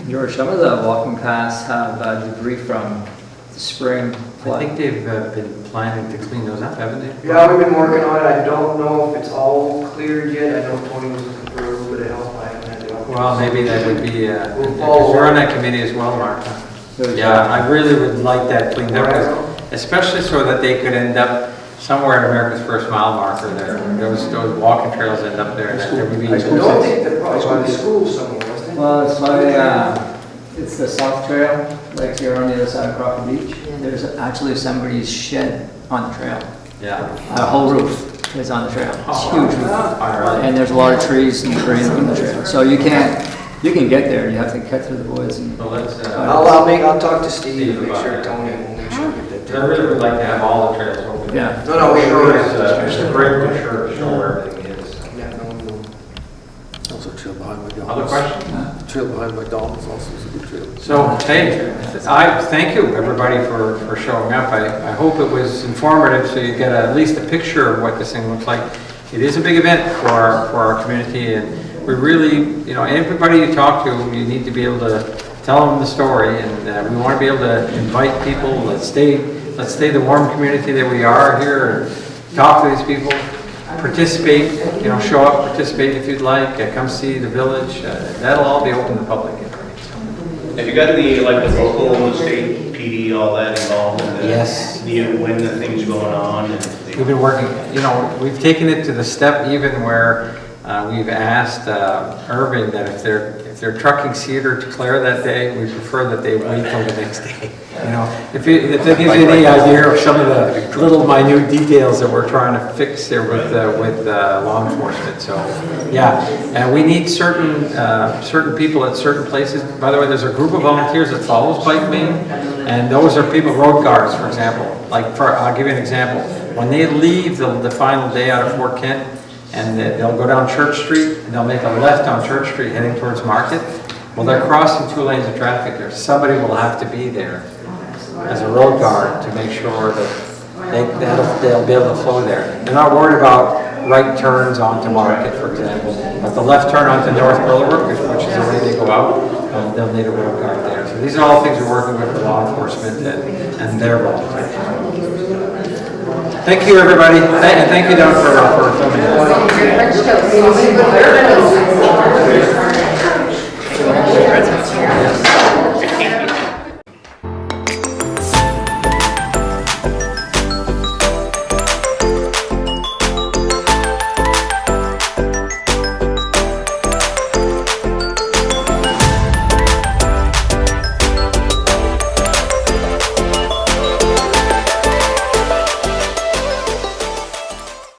George, some of the walking paths have debris from the spring I flood. think they've been planning to clean those up, haven't they? Yeah, we've been working on it. I don't know if it's all cleared yet. I know Tony was looking for a little bit of help. I haven't had the opportunity. Well, maybe that would be, We'll follow you're on up. that committee as well, Mark. So, Yeah, I really would like that cleaned up, especially so that they could end up somewhere at America's First Mile marker there. Those walking trails end up there. That would be- I don't think they're probably by the school somewhere, wasn't it? Well, it's the South Trail, like here on the other side of Crawford Beach. There's actually somebody's shed on the trail. Yeah. The whole roof is on the trail. It's huge roof. All right. And there's a lot of trees and debris on the trail. So you can get there, you have to cut through the woods and. So let's, I'll talk to Steve and make about sure that. Tony will make sure we get that. I really would like to have all the trails open Yeah. No, we Sure, sure it's a great brochure to show where everything is. Yeah, no. Also trail behind McDonald's. Other questions? Trail behind McDonald's also is a good trail. So, hey, I thank you, everybody, for showing up. I hope it was informative, so you get at least a picture of what this thing looks like. It is a big event for our community, and we really, you know, everybody you talk to, you need to be able to tell them the story, and we want to be able to invite people. Let's stay the warm community that we are here, and talk to these people, participate, you know, show up, participate if you'd like, come see the village. That'll all be open to the public. Have you got any, like the local and the state PD, all that involved in the? Yes. When the things going on and? We've been working, you know, we've taken it to the step even where we've asked Irving that if they're trucking cedar to clear that day, we prefer that they wait till the next day. You know, if that gives you any idea of some of the little minute details that we're trying to fix here with law enforcement. So, yeah, and we need certain people at certain places. By the way, there's a group of volunteers that follows Bike Maine, and those are people, road guards, for example. I'll give you an example. When they leave the final day out of Fort Kent, and they'll go down Church Street, and they'll make a left on Church Street heading towards Market. Well, they're crossing 2 lanes of traffic there. Somebody will have to be there as a road guard to make sure that they'll be able to flow there. They're not worried about right turns onto Market, for example, but the left turn onto North Willowbrook, which is the way they go out, they'll need a road guard there. So these are all things we're working with law enforcement and their volunteers. Thank you, everybody. And thank you, Don, for filming.